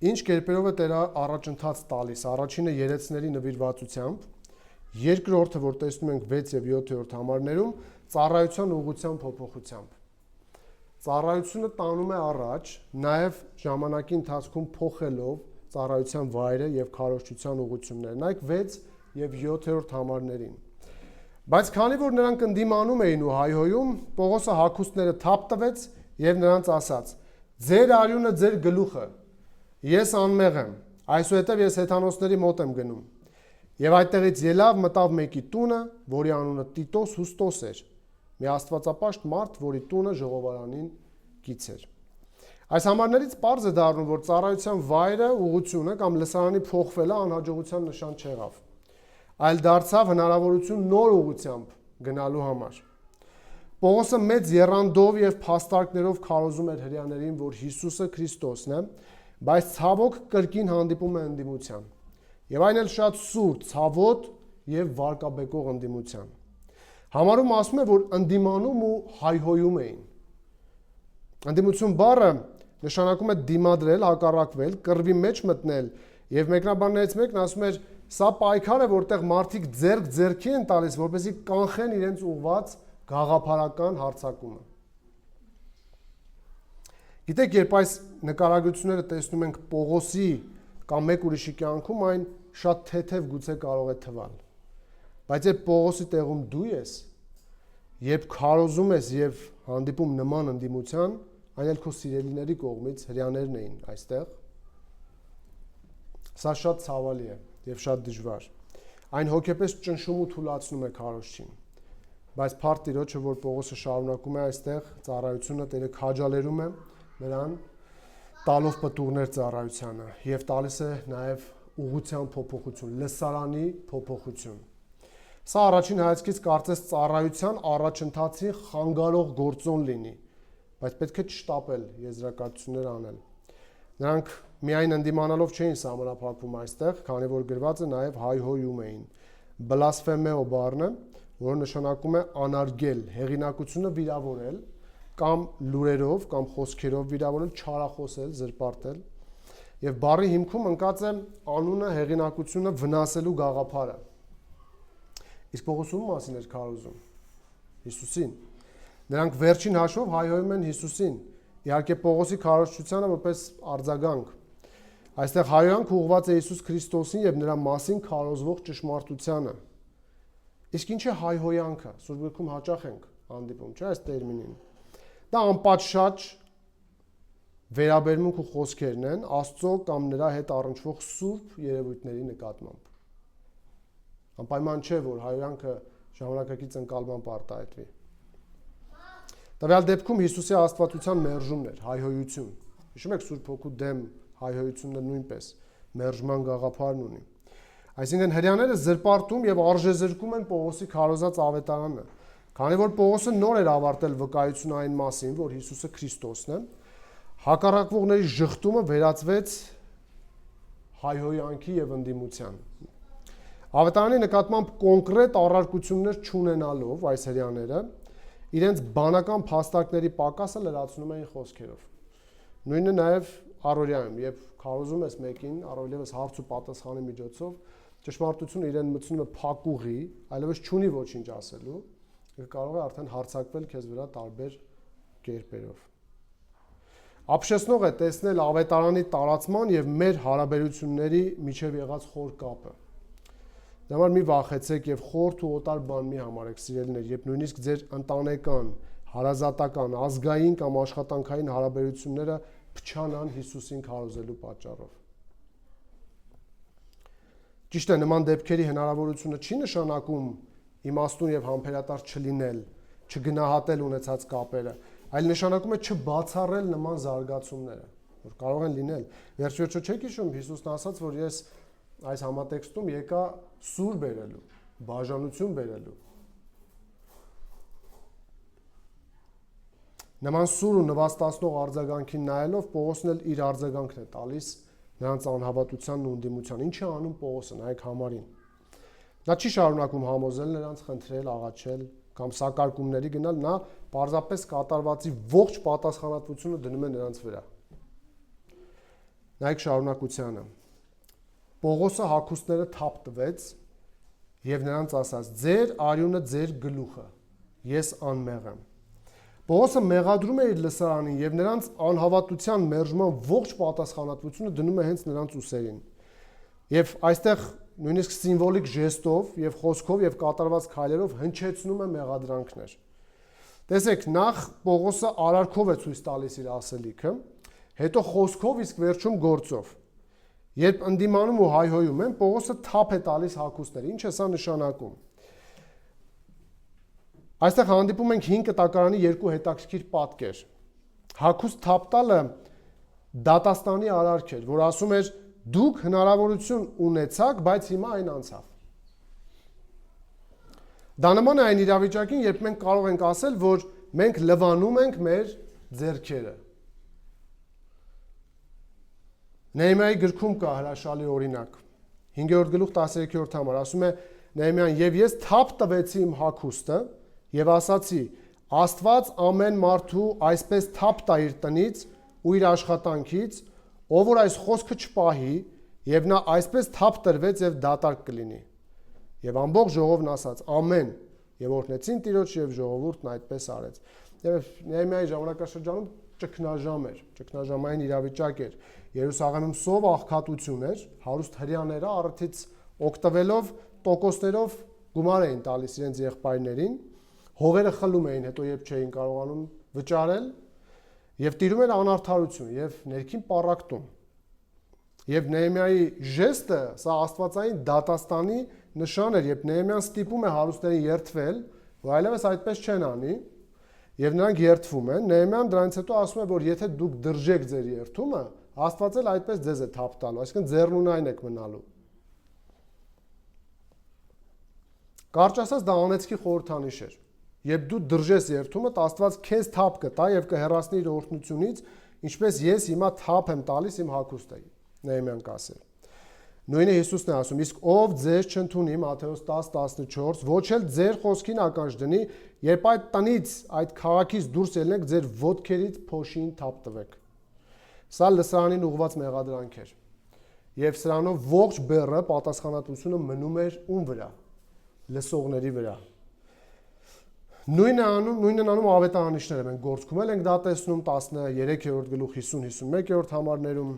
Ինչ կերպերով է Տերը առաջընթաց տալիս։ Առաջինը երեցների նվիրվածությամբ, երկրորդը, որ տեսնում ենք 6 եւ 7-րդ համարներում, ծառայության ուղղության փոփոխությամբ։ Ծառայությունը տանում է առաջ, նաև ժամանակի ընթացքում փոխելով ծառայության վայրը եւ քարոզչության ուղղությունները։ Նայեք 6 եւ 7-րդ համարներին։ Բայց քանի որ նրանք ընդդիմանում էին ու հայհոյում, Պողոսը հագուստները թափ տվեց եւ նրանց ասաց. «Ձեր արյունը ձեր գլուխը, ես անմեղ եմ, այսուհետև ես հեթանոսների մոտ եմ գնում»։ Եվ այդտեղից ելավ, մտավ մեկի տունը, որի անունը Տիտոս Հուստոս էր, մի աստվածապաշտ մարդ, որի տունը ժողովարանին կից էր։ Այս համարներից պարզ է դառնում, որ ծառայության վայրը, ուղղությունը կամ լսարանի փոխվելը անհաջողության նշան չեղավ, այլ դարձավ հնարավորություն նոր ուղղությամբ գնալու համար։ Պողոսը մեծ եռանդով եւ փաստարկներով քարոզում էր հրեաներին, որ Հիսուսը Քրիստոսն է, բայց ցավոք կրկին հանդիպում է ընդդիմության։ Եվ այն էլ շատ սուր, ցավոտ եւ վարկաբեկող ընդդիմության։ Համարում ասում է, որ ընդդիմանում ու հայհոյում էին։ Ընդդիմություն բառը նշանակում է դիմադրել, հակառակվել, կռվի մեջ մտնել, եւ մեկնաբաններից մեկն ասում էր, սա պայքար է, որտեղ մարդիկ ձեռք-ձեռքի են տալիս, որպեսզի կանխեն իրենց ուղված գաղափարական հարձակումը։ Գիտեք, երբ այս նկարագրությունները տեսնում ենք Պողոսի կամ մեկ ուրիշի կյանքում, այն շատ թեթև գուցե կարող է թվալ։ Բայց երբ Պողոսի տեղում դու ես, երբ քարոզում ես եւ հանդիպում նման ընդդիմության, այն էլ քո սիրելիների կողմից հрьяաներն էին այստեղ, սա շատ ցավալի է եւ շատ դժվար։ Այն հոգեպես ճնշում ու թուլացնում է քարոզչին։ Բայց փառք Տիրոջը, որ Պողոսը շարունակում է այստեղ ծառայությունը, Տերը քաջալերում է նրան տալով պտուղներ ծառայությանը եւ տալիս է նաեւ ուղղության փոփոխություն, լսարանի փոփոխություն։ Սա առաջին հայացքից կարծես ծառայության առաջընթացի խանգարող գործոն լինի, բայց պետք է չշտապել եզրակացություններ անել։ Նրանք միայն ընդդիմանալով չէին սահմանափակվում այստեղ, քանի որ գրվածը նաև հայհոյում էին։ Բլասֆեմեո բառը, որը նշանակում է անարգել, հեղինակությունը վիրավորել, կամ լուրերով կամ խոսքերով վիրավորել, չարախոսել, զրպարտել։ Եվ բառի հիմքում ընկած է անունը, հեղինակությունը վնասելու գաղափարը։ Իսկ Պողոսը ում մասին էր քարոզում։ Հիսուսին։ Նրանք վերջին հաշվով հայհոյում են Հիսուսին։ Իհարկե Պողոսի քարոզչությանը որպես արձագանք։ Այստեղ հայհոյանքը ուղղված է Հիսուս Քրիստոսին եւ նրա մասին քարոզվող ճշմարտությանը։ Իսկ ինչ է հայհոյանքը։ Սուրբ գրքում հաճախ ենք հանդիպում, չէ՞, այս տերմինին։ Դա անպատշաճ վերաբերմունք ու խոսքերն են Աստծո կամ նրա հետ առնչվող սուրբ երևույթների նկատմամբ։ Անպայման չէ, որ հայհոյանքը ժամանակակից ընկալման պարտայետվի։ Տվյալ դեպքում Հիսուսի աստվածության մերժումն էր, հայհոյություն։ Հիշում եք Սուրբ Հոգու դեմ հայհոյությունը նույնպես մերժման գաղափարն ունի։ Այսինքն հрьяաները զրպարտում եւ արժեզրկում են Պողոսի քարոզած ավետարանը, քանի որ Պողոսը նոր էր ավարտել վկայությունը այն մասին, որ Հիսուսը Քրիստոսն է, հակառակվողների ժխտումը վերածվեց հայհոյանքի եւ ընդդիմության։ Ավետարանի նկատմամբ կոնկրետ առարկություններ չունենալով այս հрьяաները իրենց բանական փաստարկների պակասը լրացնում էին խոսքերով։ Նույնը նաև առօրյայում, երբ քարոզում ես մեկին, առօրյայից հարց ու պատասխանի միջոցով, ճշմարտությունը իրեն մտցնում է փակուղի, այլևս չունի ոչինչ ասելու, կարող է արդեն հարձակվել քեզ վրա տարբեր կերպերով։ Ապշեցնող է տեսնել ավետարանի տարածման եւ մեր հարաբերությունների միջև եղած խոր կապը։ Դա համար մի վախեցեք եւ խորթ ու օտար բան մի համարեք, սիրելիներ, երբ նույնիսկ ձեր ընտանեկան, հարազատական, ազգային կամ աշխատանքային հարաբերությունները փչանան Հիսուսին քարոզելու պատճառով։ Ճիշտ է, նման դեպքերի հնարավորությունը չի նշանակում իմաստուն եւ համբերատար չլինել, չգնահատել ունեցած կապերը, այլ նշանակում է չբացառել նման զարգացումները, որ կարող են լինել։ Վերջիվերջո չեք հիշում Հիսուսն ասաց, որ ես այս համատեքստում եկա սուր բերելու, բաժանություն բերելու։ Նման սուր ու նվաստացնող արձագանքին նայելով Պողոսն էլ իր արձագանքն է տալիս նրանց անհավատությանն ու ընդդիմության։ Ինչ է անում Պողոսը, նայեք համարին։ Նա չի շարունակում համոզել նրանց, խնդրել, աղաչել կամ սակարկումների գնալ, նա պարզապես կատարվածի ողջ պատասխանատվությունը դնում է նրանց վրա։ Նայեք շարունակությանը։ Պողոսը հագուստները թափ տվեց եւ նրանց ասաց. «Ձեր արյունը ձեր գլուխը, ես անմեղ եմ»։ Պողոսը մեղադրում է իր լսարանին եւ նրանց անհավատության մերժման ողջ պատասխանատվությունը դնում է հենց նրանց ուսերին։ Եվ այստեղ նույնիսկ սիմվոլիկ ժեստով եւ խոսքով եւ կատարված քայլերով հնչեցնում է մեղադրանքներ։ Տեսեք, նախ Պողոսը արարքով է ցույց տալիս իր ասելիքը, հետո խոսքով, իսկ վերջում գործով։ Երբ ընդդիմանում ու հայհոյում են, Պողոսը թափ է տալիս հագուստները։ Ինչ է սա նշանակում։ Այստեղ հանդիպում ենք 5 կտակարանի երկու հետաքրքիր պատկեր։ Հագուստ թափ տալը դատաստանի արարք էր, որ ասում էր դուք հնարավորություն ունեցաք, բայց հիմա այն անցավ։ Դա նման է այն իրավիճակին, երբ մենք կարող ենք ասել, որ մենք լվանում ենք մեր ձեռքերը։ Նեհեմիայի գրքում կա հրաշալի օրինակ։ 5-րդ գլուխ 13-րդ համար ասում է Նեհեմիան. «Եվ ես թափ տվեցի իմ հագուստը եւ ասացի. Աստված ամեն մարդու այսպես թափ տա իր տնից ու իր աշխատանքից, ով որ այս խոսքը չպահի, եւ նա այսպես թափ տրվեց եւ դատարկ կլինի»։ Եվ ամբողջ ժողովն ասաց. «Ամեն»։ Եվ օրհնեցին Տիրոջ եւ ժողովուրդն այդպես արեց։ Եվ Նեհեմիայի ժամանակաշրջանում ճգնաժամ էր, ճգնաժամային իրավիճակ էր։ Երուսաղեմում սով աղքատություն էր, հարուստ հրյաները առիթից օգտվելով տոկոսներով գումար էին տալիս իրենց եղբայրներին, հողերը խլում էին, հետո երբ չէին կարողանում վճարել, եւ տիրում էր անարդարություն եւ ներքին պառակտում։ Եվ Նեհեմիայի ժեստը սա աստվածային դատաստանի նշան էր, երբ Նեհեմիան ստիպում է հարուստներին երդվել, որ այլևս այդպես չեն անի, եւ նրանք երդվում են, Նեհեմիան դրանից հետո ասում է, որ եթե դուք դրժեք ձեր երդումը, Աստված էլ այդպես ձեզ է թափ տալու, այսինքն ձեռնունայն եք մնալու։ Կարճ ասած դա անեծքի խորհրդանիշ էր։ Երբ դու դրժես երդումդ, Աստված քեզ թափ կտա եւ կհեռացնի իր օրհնությունից, ինչպես ես հիմա թափ եմ տալիս իմ հագուստը։ Նեհեմիան կասել։ Նույնը Հիսուսն է ասում, իսկ ով ձեզ չընդունի, Մատթեոս 10:14, ոչ էլ ձեր խոսքին ականջ դնի, երբ այդ տնից, այդ քաղաքից դուրս ելնեք, ձեր ոտքերից փոշին թափ տվեք։ Սա լսարանին ուղղված մեղադրանք էր։ Եվ սրանով ողջ բեռը պատասխանատվությունը մնում էր ում վրա։ Լսողների վրա։ Նույնն անում ավետարանիչները, մենք գործում ենք դա տեսնում 13-րդ գլուխ 50-51-րդ համարներում,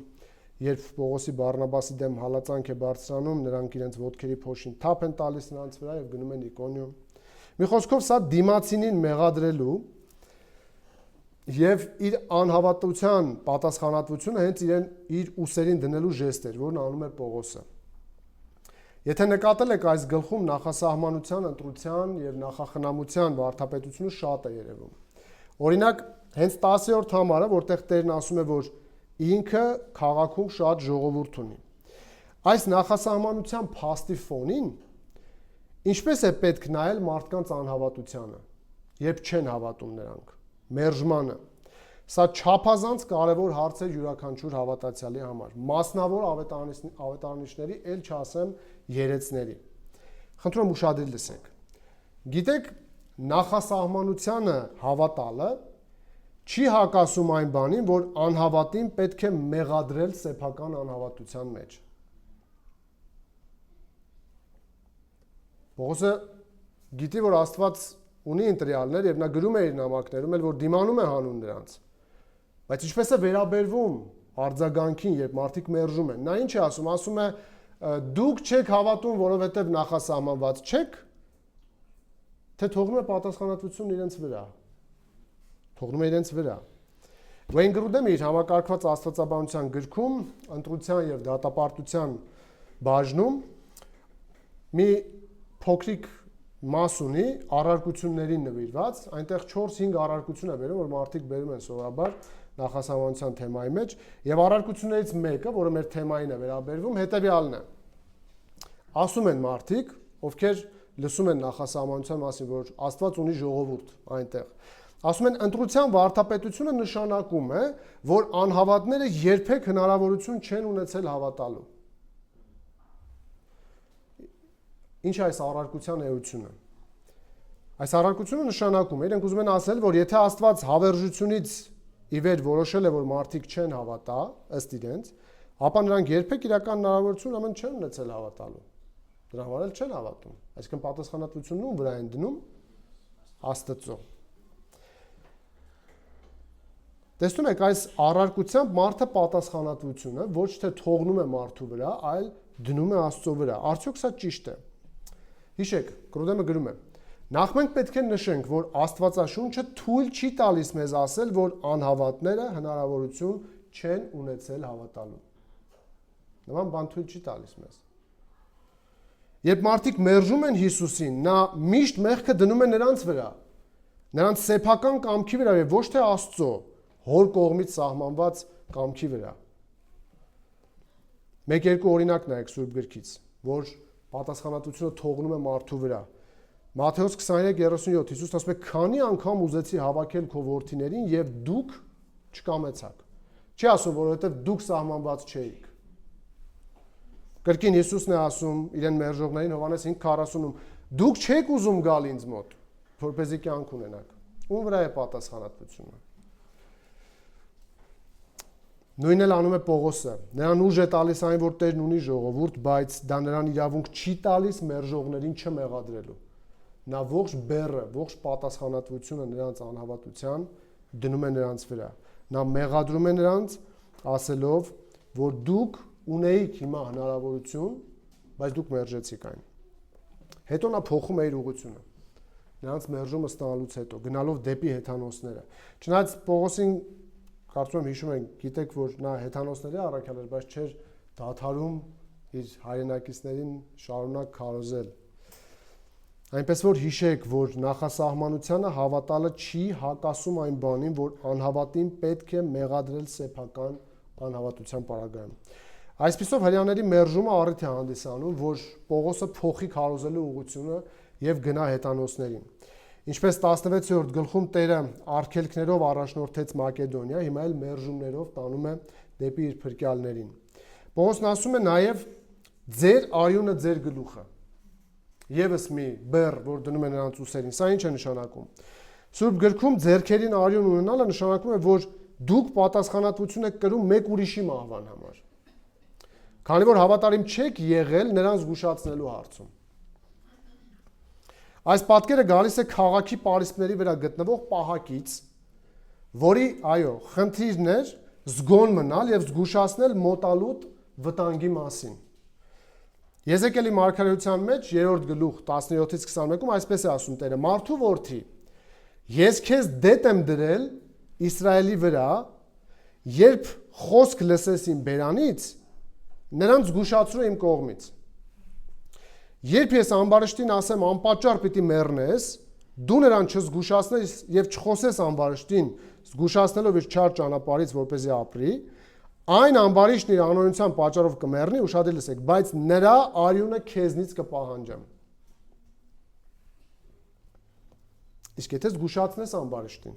երբ Պողոսի Բարնաբասի դեմ հալածանք է բարձրանում, նրանք իրենց ոտքերի փոշին թափ են տալիս նրանց վրա եւ գնում են Իկոնիում։ Մի խոսքով սա դիմացինին մեղադրելու եւ իր անհավատության պատասխանատվությունը հենց իր ուսերին դնելու ժեստ էր, որն անում էր Պողոսը։ Եթե նկատել եք այս գլխում նախասահմանության, ընտրության եւ նախախնամության վարդապետությունը շատ է երևում։ Օրինակ, հենց 10-րդ համարը, որտեղ Տերն ասում է, որ ինքը քաղաքում շատ ժողովուրդ ունի։ Այս նախասահմանության փաստի ֆոնին ինչպես է պետք նայել մարդկանց անհավատությանը, երբ չեն հավատում նրանք, մերժմանը։ Սա չափազանց կարևոր հարց է յուրաքանչյուր հավատացյալի համար, մասնավոր ավետարանիչների, ել չասեմ երեցների։ Խնդրում եմ ուշադիր լսեք։ Գիտեք, նախասահմանությանը հավատալը չի հակասում այն բանին, որ անհավատին պետք է մեղադրել սեփական անհավատության մեջ։ Պողոսը գիտի, որ Աստված ունի ընտրյալներ եւ նա գրում է իր նամակներում, որ դիմանում է հանուն նրանց։ Բայց ինչպես է վերաբերվում արձագանքին, երբ մարդիկ մերժում են։ Նա ինչ է ասում, ասում է դուք չեք հավատում, որովհետեւ նախասահմանված չեք, թե թողնում է պատասխանատվությունն իրենց վրա։ Թողնում է իրենց վրա։ Wayne Grudem իր համակարգված աստվածաբանության գրքում ընտրության եւ դատապարտության բաժնում մի փոքրիկ մաս ունի առարկություններին նվիրված, այնտեղ 4-5 առարկություն է բերում, որ մարդիկ բերում են սովորաբար նախասահմանության թեմայի մեջ, եւ առարկություններից մեկը, որը մեր թեմային է վերաբերվում, հետեւյալն է։ Ասում են մարդիկ, ովքեր լսում են նախասահմանության մասին, որ Աստված ունի ժողովուրդ այնտեղ։ Ասում են ընտրության վարդապետությունը նշանակում է, որ անհավատները երբեք հնարավորություն չեն ունեցել հավատալու։ Ինչ է այս առարկության էությունը։ Այս առարկությունը նշանակում է, իրենք ուզում են ասել, որ եթե Աստված հավերժությունից ի վեր որոշել է, որ մարդիկ չեն հավատա, ըստ իրենց, ապա նրանք երբեք իրական հնարավորություն ամեն չեն ունեցել հավատալու։ Դրա համար էլ չեն հավատում։ Այսինքն պատասխանատվությունն ում վրա են դնում Աստծո։ Տեսնում եք, այս առարկությամբ մարդը պատասխանատվությունը ոչ թե թողնում է մարդու վրա, այլ դնում է Աստծո վրա։ Արդյոք սա ճիշտ է։ Հիշեք, Կրոդեմը գրում է. նախ մենք պետք է նշենք, որ Աստվածաշունչը թույլ չի տալիս մեզ ասել, որ անհավատները հնարավորություն չեն ունեցել հավատալու։ Նման բան թույլ չի տալիս մեզ։ Երբ մարդիկ մերժում են Հիսուսին, նա միշտ մեղքը դնում է նրանց վրա, նրանց սեփական կամքի վրա եւ ոչ թե Աստծո հոր կողմից սահմանված կամքի վրա։ Մեկ-երկու օրինակ նայեք Սուրբ գրքից, որ պատասխանատվությունը թողնում է մարդու վրա։ Մատթեոս 23:37 Հիսուսն ասում է. «Քանի անգամ ուզեցի հավաքել քո որդիներին եւ դուք չկամեցաք»։ Չի ասում, որովհետեւ դուք սահմանված չէիք։ Կրկին Հիսուսն է ասում իրեն մերժողներին Հովհաննես 5:40-ում. «Դուք չեք ուզում գալ ինձ մոտ, որպեսզի կյանք ունենաք»։ Ում վրա է պատասխանատվությունը։ Նույնն էլ անում է Պողոսը։ Նրան ուժ է տալիս այն, որ Տերն ունի ժողովուրդ, բայց դա նրան իրավունք չի տալիս մերժողներին չմեղադրելու։ Նա ողջ բեռը, ողջ պատասխանատվությունը նրանց անհավատության դնում է նրանց վրա։ Նա մեղադրում է նրանց, ասելով, որ դուք ունեիք հիմա հնարավորություն, բայց դուք մերժեցիք այն։ Հետո նա փոխում է իր ուղղությունը։ Նրանց մերժումը ստանալուց հետո, գնալով դեպի հեթանոսները։ Չնայած Պողոսին կարծում եմ հիշում եք, գիտեք, որ նա հեթանոսների առաքյալ էր, բայց չէր դադարում իր հայրենակիցներին շարունակ քարոզել։ Այնպես որ հիշեք, որ նախասահմանությանը հավատալը չի հակասում այն բանին, որ անհավատին պետք է մեղադրել սեփական անհավատության պարագայում։ Այսպիսով հрьяաների մերժումը առիթ է հանդիսանում, որ Պողոսը փոխի քարոզելու ուղղությունը եւ գնա հեթանոսներին։ Ինչպես 16-րդ գլխում Տերը արգելքներով առաջնորդեց Մակեդոնիա, հիմա էլ մերժումներով տանում է դեպի իր փրկյալներին։ Պողոսն ասում է նաև ձեր արյունը ձեր գլուխը։ Եվս մի բեռ, որ դնում է նրանց ուսերին, սա ինչ է նշանակում։ Սուրբ գրքում ձեռքերին արյուն ունենալը նշանակում է, որ դուք պատասխանատվություն եք կրում մեկ ուրիշի մահվան համար։ Քանի որ հավատարիմ չեք եղել նրան զգուշացնելու հարցում։ Այս պատկերը գալիս է քաղաքի պարիսպների վրա գտնվող պահակից, որի, այո, խնդիրն էր զգոն մնալ եւ զգուշացնել մոտալուտ վտանգի մասին։ Եզեկիելի մարգարեության մեջ 3-րդ գլուխ 17-ից 21-ում այսպես է ասում Տերը. «Մարդու որդի, ես քեզ դետ եմ դրել Իսրայելի վրա, երբ խոսք լսես իմ բերանից, նրանց զգուշացրու իմ կողմից։ Երբ ես ամբարշտին ասեմ անպատճառ պիտի մեռնես, դու նրան չզգուշացնես եւ չխոսես ամբարշտին, զգուշացնելով իր չար ճանապարհից, որպեսզի ապրի, այն ամբարիշտն իր անօրենության պատճառով կմեռնի, ուշադիր լսեք, բայց նրա արյունը քեզնից կպահանջեմ»։ Իսկ եթե զգուշացնես ամբարշտին,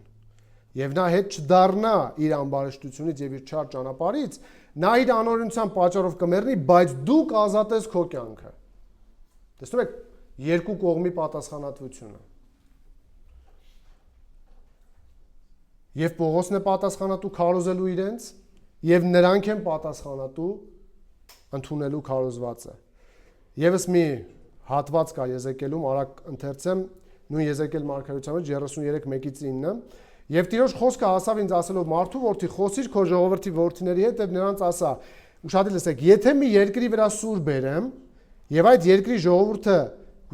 եւ նա հետ չդառնա իր ամբարշտությունից եւ իր չար ճանապարհից, նա իր անօրենության պատճառով կմեռնի, բայց դու կազատես քո կյանքը։ Տեսնում եք երկու կողմի պատասխանատվությունը։ Եվ Պողոսն է պատասխանատու քարոզելու իրենց, եւ նրանք են պատասխանատու ընդունելու քարոզվածը։ Եվս մի հատված կա Եզեկիելում, արագ ընթերցեմ, նույն Եզեկիել մարգարեության մեջ 33:1-9, եւ Տիրոջ խոսքը հասավ ինձ ասելով. «Մարդու որդի, խոսիր քո ժողովրդի որդիների հետ եւ նրանց ասա, ուշադիր լսեք, եթե մի երկրի վրա սուր բերեմ, եւ այդ երկրի ժողովուրդը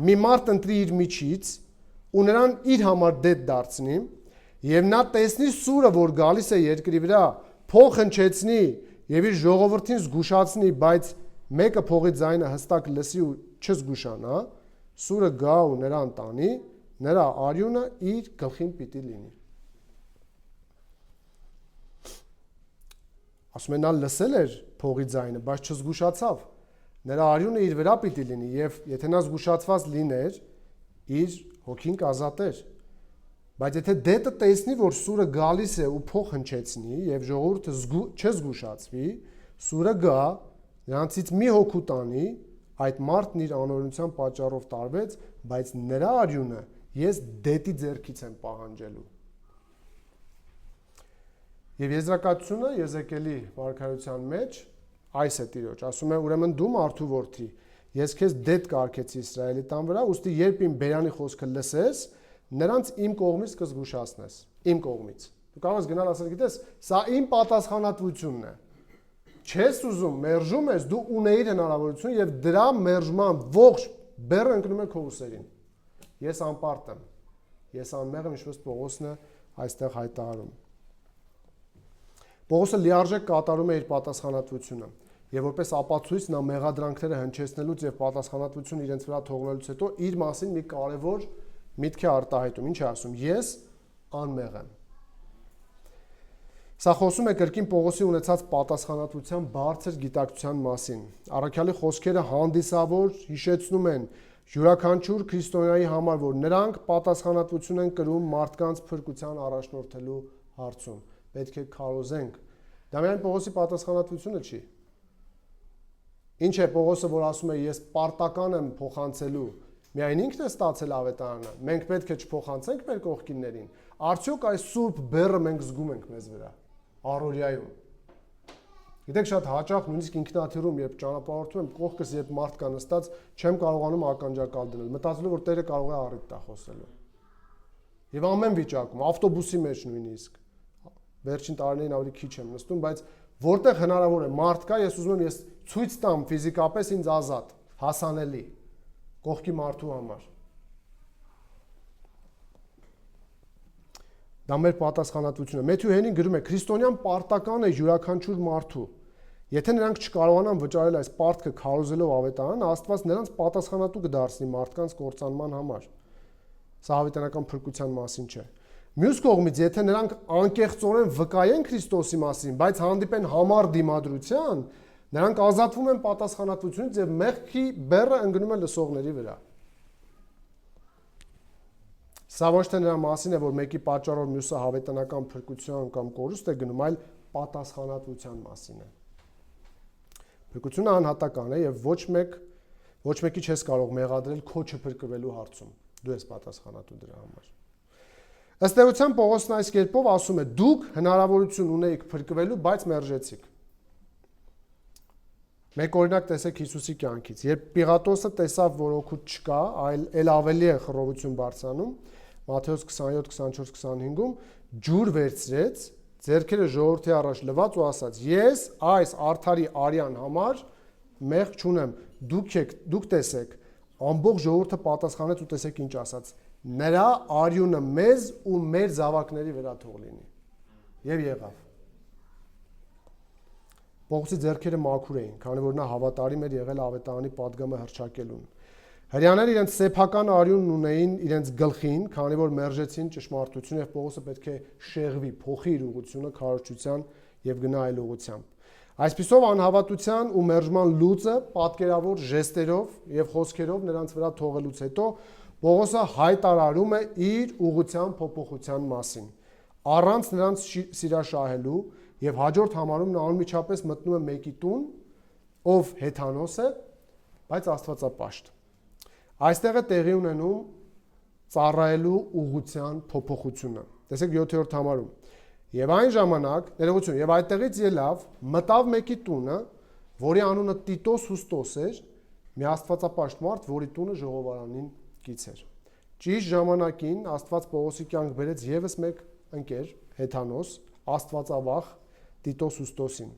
մի մարդ ընտրի իր միջից ու նրան իր համար դետ դարձնի, եւ նա տեսնի սուրը, որ գալիս է երկրի վրա, փող հնչեցնի եւ իր ժողովրդին զգուշացնի, բայց մեկը փողի ձայնը հստակ լսի ու չզգուշանա, սուրը գա ու նրան տանի, նրա արյունը իր գլխին պիտի լինի»։ Ասում են նա լսել էր փողի ձայնը, բայց չզգուշացավ։ Նրա արյունը իր վրա պիտի լինի եւ եթե նա զգուշացված լիներ, իր հոգին կազատեր։ Բայց եթե դետը տեսնի, որ սուրը գալիս է ու փող հնչեցնի եւ ժողովուրդը չզգուշացվի, սուրը գա, նրանցից մի հոգու տանի, այդ մարդն իր անօրենության պատճառով տարվեց, բայց նրա արյունը ես դետի ձեռքից եմ պահանջելու։ Եվ եզրակացությունը Եզեկիելի վարքայության մեջ այս է Տիրոջ, ասում է ուրեմն դու մարդու որդի, ես քեզ դետ կարգեցի Իսրայելի տան վրա, ուստի երբ իմ բերանի խոսքը լսես, նրանց իմ կողմից կզգուշացնես, իմ կողմից։ Դու կարող ես գնալ ասել, գիտես, սա իմ պատասխանատվությունն է։ Չես ուզում, մերժում ես, դու ունեիր հնարավորություն եւ դրա մերժման ողջ բեռը ընկնում է քո ուսերին։ Ես անպարտ եմ։ Ես անմեղ եմ, ինչպես Պողոսն է այստեղ հայտարարում։ Պողոսը լիարժեք կատարում է իր պատասխանատվությունը եւ որպես ապացույց նա մեղադրանքները հնչեցնելուց եւ պատասխանատվությունը իրենց վրա թողնելուց հետո իր մասին մի կարեւոր միտք է արտահայտում։ Ինչ է ասում. ես անմեղ եմ։ Սա խոսում է կրկին Պողոսի ունեցած պատասխանատվության բարձր գիտակցության մասին։ Առաքյալի խոսքերը հանդիսավոր հիշեցնում են յուրաքանչյուր քրիստոնյայի համար, որ նրանք պատասխանատվություն են կրում մարդկանց փրկության առաջնորդելու հարցում։ Պետք է քարոզենք։ Դա միայն Պողոսի պատասխանատվությունը չի։ Ինչ է Պողոսը, որ ասում է ես պարտական եմ փոխանցելու, միայն ինքն է ստացել ավետարանը։ Մենք պետք է չփոխանցենք մեր կողքիններին։ Արդյոք այս սուրբ բեռը մենք զգում ենք մեզ վրա, առօրյայում։ Գիտեք, շատ հաճախ նույնիսկ ինքնաթիռում, երբ ճանապարհորդում եմ, կողքս երբ մարդ կա նստած, չեմ կարողանում ականջակալ դնել, մտածելով որ Տերը կարող է առիթ տա խոսելու։ Եվ ամեն վիճակում, ավտոբուսի մեջ նույնիսկ, վերջին տարիներին ավելի քիչ եմ նստում, բայց որտեղ հնարավոր է մարդ կա, ես ուզում եմ ես ցույց տամ ֆիզիկապես ինձ ազատ, հասանելի, կողքի մարդու համար։ Դա մեր պատասխանատվությունը։ Մեթյու Հենին գրում է. քրիստոնյան պարտական է յուրաքանչյուր մարդու։ Եթե նրանք չկարողանան վճարել այս պարտքը քարոզելով ավետարանը, Աստված նրանց պատասխանատու կդարձնի մարդկանց կործանման համար։ Սա հավիտենական փրկության մասին չէ։ Մյուս կողմից, եթե նրանք անկեղծորեն վկայեն Քրիստոսի մասին, բայց հանդիպեն համառ դիմադրության, նրանք ազատվում են պատասխանատվությունից եւ մեղքի բեռը ընկնում է լսողների վրա։ Սա ոչ թե նրա մասին է, որ մեկի պատճառով մյուսը հավետենական փրկության կամ կորուստ է գնում, այլ պատասխանատվության մասին է։ Փրկությունը անհատական է եւ ոչ մեկի չես կարող մեղադրել քո չփրկվելու հարցում։ Դու ես պատասխանատու դրա համար։ Ըստ էության Պողոսն այս կերպով ասում է. դուք հնարավորություն ունեիք փրկվելու, բայց մերժեցիք։ Մեկ օրինակ տեսեք Հիսուսի կյանքից։ Երբ Պիղատոսը տեսավ, որ օգուտ չկա, այլ ավելի է խռովություն բարձրանում, Մատթեոս 27-24-25-ում ջուր վերցրեց, ձեռքերը ժողովրդի առաջ լված ու ասաց. ես այս արդարի արյան համար մեղք չունեմ, դուք տեսեք, ամբողջ ժողովուրդը պատասխանեց ու տեսեք ինչ ասաց. նրա արյունը մեզ ու մեր զավակների վրա թող լինի։ Եվ եղավ։ Պողոսի ձեռքերը մաքուր էին, քանի որ նա հավատարիմ էր եղել ավետարանի պատգամը հռչակելուն։ Հրեաները իրենց սեփական արյունն ունեին իրենց գլխին, քանի որ մերժեցին ճշմարտությունը եւ Պողոսը պետք է շեղվի, փոխի իր ուղղությունը քարոզչության եւ գնա այլ ուղղությամբ։ Այսպիսով անհավատության ու մերժման լուծը պատկերավոր ժեստերով եւ խոսքերով նրանց վրա թողելուց հետո Պողոսը հայտարարում է իր ուղղության փոփոխության մասին։ Առանց նրանց սիրաշահելու եւ հաջորդ համարում նա անմիջապես մտնում է մեկի տուն, ով հեթանոս է, բայց աստվածապաշտ։ Այստեղ է տեղի ունենում ծառայելու ուղղության փոփոխությունը։ Տեսեք 7-րդ համարում։ Եվ այն ժամանակ, ներողություն, եւ այդտեղից ելավ, մտավ մեկի տունը, որի անունը Տիտոս Հուստոս էր, մի աստվածապաշտ մարդ, որի տունը ժողովարանին կից էր։ Ճիշտ ժամանակին Աստված Պողոսի կյանք բերեց եւս մեկ ընկեր, հեթանոս, աստվածավախ Տիտոս Հուստոսին։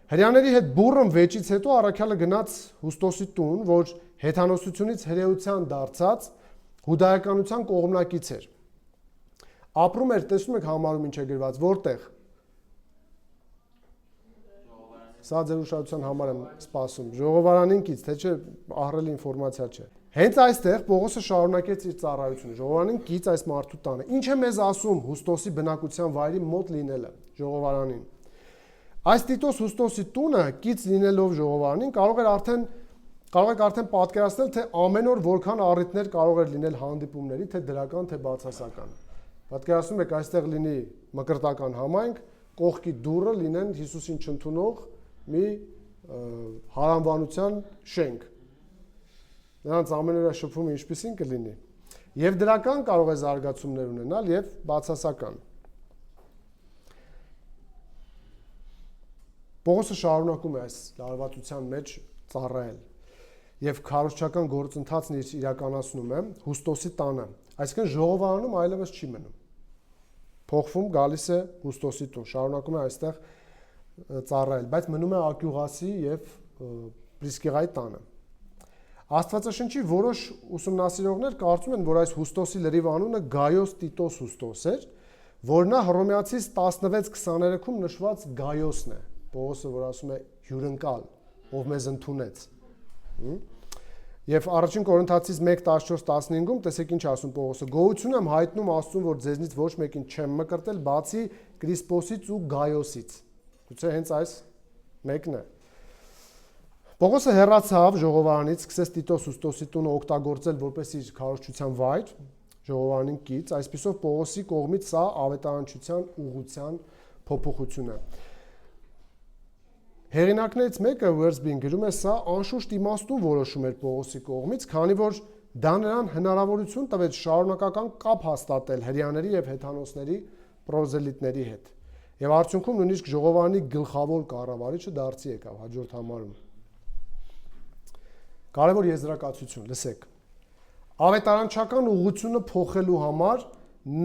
Հրեաների հետ բուռն վեճից հետո առաքյալը գնաց Հուստոսի տուն, որ հեթանոսությունից հրեության դարձած հուդայականության կողմնակից էր։ Ապրում էր, տեսնում եք համարում ինչ է գրված, որտեղ։ Սա ձեր ուշադրության համար եմ սպասում։ Ժողովարանին կից, թե չէ ահռելի ինֆորմացիա չէ։ Հենց այստեղ Պողոսը շարունակեց իր ծառայությունը։ Ժողովարանին կից այս մարդու տանը։ Ինչ է մեզ ասում Հուստոսի բնակության վայրի մոտ լինելը ժողովարանին։ Այս Տիտոս Հուստոսի տունը կից լինելով ժողովարանին կարող եք արդեն պատկերացնել, թե ամեն օր որքան առիթներ կարող էր լինել հանդիպումների, թե դրական, թե բացասական։ Պատկերացնում եք այստեղ լինի մկրտական համայնք, կողքի դուռը լինեն Հիսուսին չընդունող մի հարանվանության շենք։ Նրանց ամեն օր շփումը ինչպիսին կլինի։ Եվ դրական կարող է զարգացումներ ունենալ եւ բացասական։ Պողոսը շարունակում է այս լարվածության մեջ ծառայել եւ քարոզչական գործընթացն իրականացնում է Հուստոսի տանը, այսինքն ժողովարանում այլևս չի մնում։ Փոխվում գալիս է Հուստոսի տուն, շարունակում է այստեղ ծառայել, բայց մնում է Ակյուղասի եւ Պրիսկիղայի տանը։ Աստվածաշնչի որոշ ուսումնասիրողներ կարծում են, որ այս Հուստոսի լրիվ անունը Գայոս Տիտոս Հուստոս էր, որ նա Հռոմեացիս 16:23-ում նշված Գայոսն է, Պողոսը, որ ասում է հյուրընկալ, ով մեզ ընդունեց։ Եվ առաջին Կորինթացիս 1:14-15-ում տեսեք ինչ ասում Պողոսը. Գոհություն եմ հայտնում Աստծուն, որ ձեզնից ոչ մեկին չեմ մկրտել, բացի Կրիսպոսից ու Գայոսից։ Գուցե հենց այս մեկն է։ Պողոսը հեռացավ ժողովարանից, սկսեց Տիտոս Հուստոսի տունը օգտագործել որպես իր քարոզչության վայր, ժողովարանին կից, այսպիսով Պողոսի կողմից սա ավետարանչության ուղղության փոփոխություն է։ Հեղինակներից մեկը Wiersbe-ին գրում է, սա անշուշտ իմաստուն որոշում էր Պողոսի կողմից, քանի որ դա նրան հնարավորություն տվեց շարունակական կապ հաստատել հրեաների եւ հեթանոսների պրոզելիտների հետ։ Եվ արդյունքում նույնիսկ ժողովարանի գլխավոր կառավարիչը դարձի եկավ հաջորդ համարում։ Կարևոր եզրակացություն, լսեք։ Ավետարանչական ուղղությունը փոխելու համար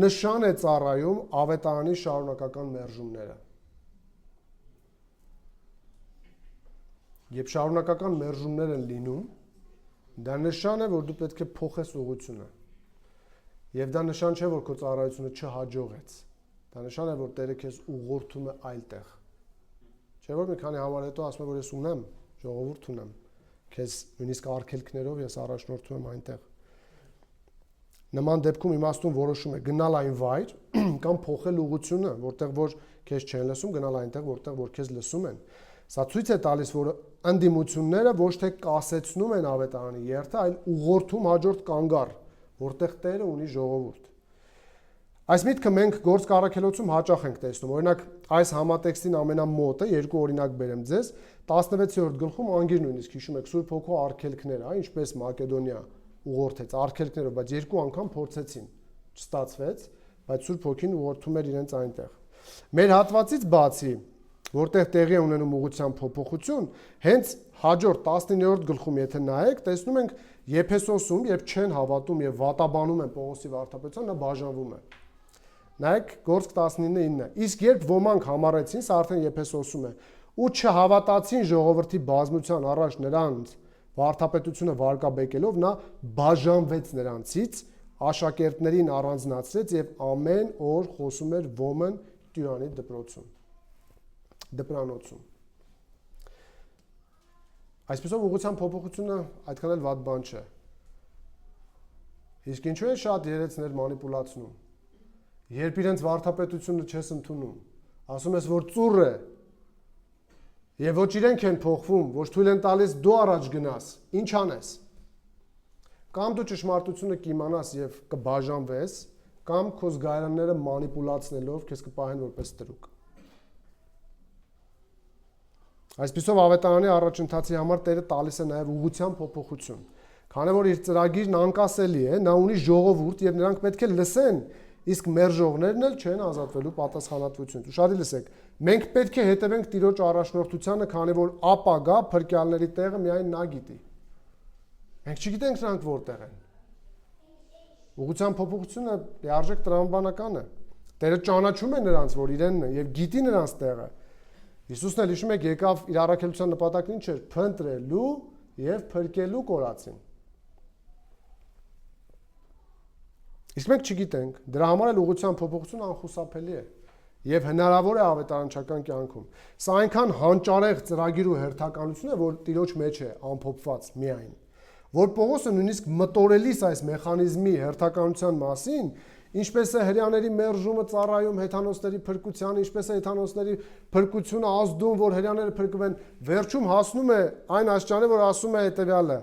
նշան է ծառայում ավետարանի շարունակական մերժումները։ Երբ շարունակական մերժումներ են լինում, դա նշան է, որ դու պետք է փոխես ուղղությունը։ Եվ դա նշան չէ, որ քո ծառայությունը չհաջողեց։ Դա նշան է, որ Տերը քեզ ուղղորդում է այլ տեղ։ Չէ՞ որ մի քանի համար հետո ասում է, որ ես ունեմ, ժողովուրդ ունեմ։ Քեզ նույնիսկ արգելքներով ես առաջնորդում եմ այնտեղ։ Նման դեպքում իմաստուն որոշում է գնալ այն վայր կամ փոխել ուղղությունը, որտեղ որ քեզ չեն լսում, գնալ այնտեղ, որտեղ որ քեզ լսում են։ Սա ցույց է տալիս, որ ընդդիմությունները ոչ թե կասեցնում են ավետարանի երթը, այլ ուղղորդում հաջորդ կանգառ, որտեղ Տերը ունի ժողովուրդ։ Այս միտքը մենք գործք առաքելոցում հաճախ ենք տեսնում։ Օրինակ, այս համատեքստին ամենամոտը երկու օրինակ բերեմ ձեզ, 16-րդ գլխում անգիր նույնիսկ հիշում եք Սուրբ Հոգու արգելքները, ինչպես Մակեդոնիա ուղղորդեց արգելքներով, բայց երկու անգամ փորձեցին, չստացվեց, բայց Սուրբ Հոգին ուղղորդում էր իրենց այնտեղ։ Մեր հատվածից բացի, որտեղ տեղի է ունենում ուղղության փոփոխություն, հենց հաջորդ 19-րդ գլխում եթե նայեք, տեսնում ենք Եփեսոսում, երբ չեն հավատում եւ վատաբանում են Պողոսի վարդապետության, նա բաժանվում է։ Նայեք Գործք 19:9։ Իսկ երբ ոմանք համառեցին, սա արդեն Եփեսոսում է, ու չհավատացին ժողովրդի բազմության առաջ նրանց վարդապետությունը վարկաբեկելով, նա բաժանվեց նրանցից, աշակերտներին առանձնացրեց եւ ամեն օր խոսում էր ոմն Տյուրանի դպրանոցում։ Այսպեսով ուղղության փոփոխությունը այդքան էլ վատ բան չէ։ Իսկ ինչու է շատ երեցներ մանիպուլացնում։ Երբ իրենց վարդապետությունը չես ընդունում, ասում ես, որ ծուռ է, եւ ոչ իրենք են փոխվում, ոչ թույլ են տալիս դու առաջ գնաս, ինչ անես։ Կամ դու ճշմարտությունը կիմանաս եւ կբաժանվես, կամ քո զգայարանները մանիպուլացնելով քեզ կպահեն որպես տրուկ։ Այսպիսով ավետարանի առաջընթացի համար Տերը տալիս է նաեւ ուղղության փոփոխություն։ Քանի որ իր ծրագիրն անկասելի է, նա ունի ժողովուրդ եւ նրանք պետք է լսեն, իսկ մերժողներն էլ չեն ազատվելու պատասխանատվությունից։ Ուշադիր լսեք, մենք պետք է հետևենք Տիրոջ առաջնորդությանը, քանի որ ապագա փրկյալների տեղը միայն նա գիտի։ Մենք չգիտենք նրանք որտեղ են։ Ուղղության փոփոխությունը լիարժեք տրամաբանական է։ Տերը ճանաչում է նրանց, որ իրենն է եւ գիտի նրանց տեղը։ Հիսուսն էլ հիշում եք եկավ իր առաքելության նպատակն ինչ էր՝ փնտրելու եւ փրկելու կորածին։ Իսկ մենք չգիտենք, դրա համար էլ ուղղության փոփոխությունը անխուսափելի է եւ հնարավոր է ավետարանչական կյանքում։ Սա այնքան հանճարեղ ծրագիր ու հերթականություն է, որ Տիրոջ մեջ է ամփոփված միայն։ Որ Պողոսը նույնիսկ մտորելիս այս մեխանիզմի հերթականության մասին, ինչպես է հրեաների մերժումը ծառայում հեթանոսների փրկության, ինչպես է հեթանոսների փրկությունը ազդում, որ հրեաները փրկվեն, վերջում հասնում է այն աստիճանի, որ ասում է հետեւյալը.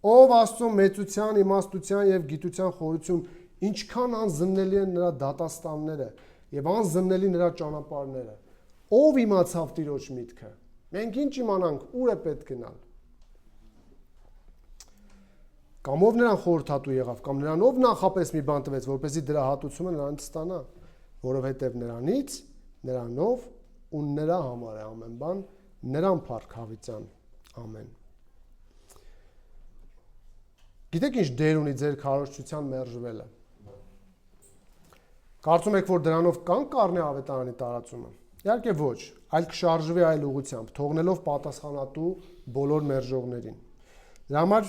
ով Աստծո մեծության, իմաստության եւ գիտության խորություն, ինչքան անզննելի են նրա դատաստանները եւ անզննելի նրա ճանապարհները։ Ով իմացավ Տիրոջ միտքը։ Մենք ինչ իմանանք, ուր է պետք գնալ։ Կամ ով նրան խորհրդատու եղավ, կամ նրան ով նախապես մի բան տվեց, որպեսզի դրա հատուցումը նրանից ստանա, որովհետև նրանից, նրանով ու նրա համար է ամեն բան, նրան փառք հավիտյան։ Ամեն։ Գիտեք ինչ դեր ունի ձեր քարոզչության մերժվելը։ Կարծում եք, որ դրանով կան կառնի ավետարանի տարածումը։ Իհարկե ոչ, այլ կշարժվի այլ ուղղությամբ, թողնելով պատասխանատու բոլոր մերժողներին։ Դրա համար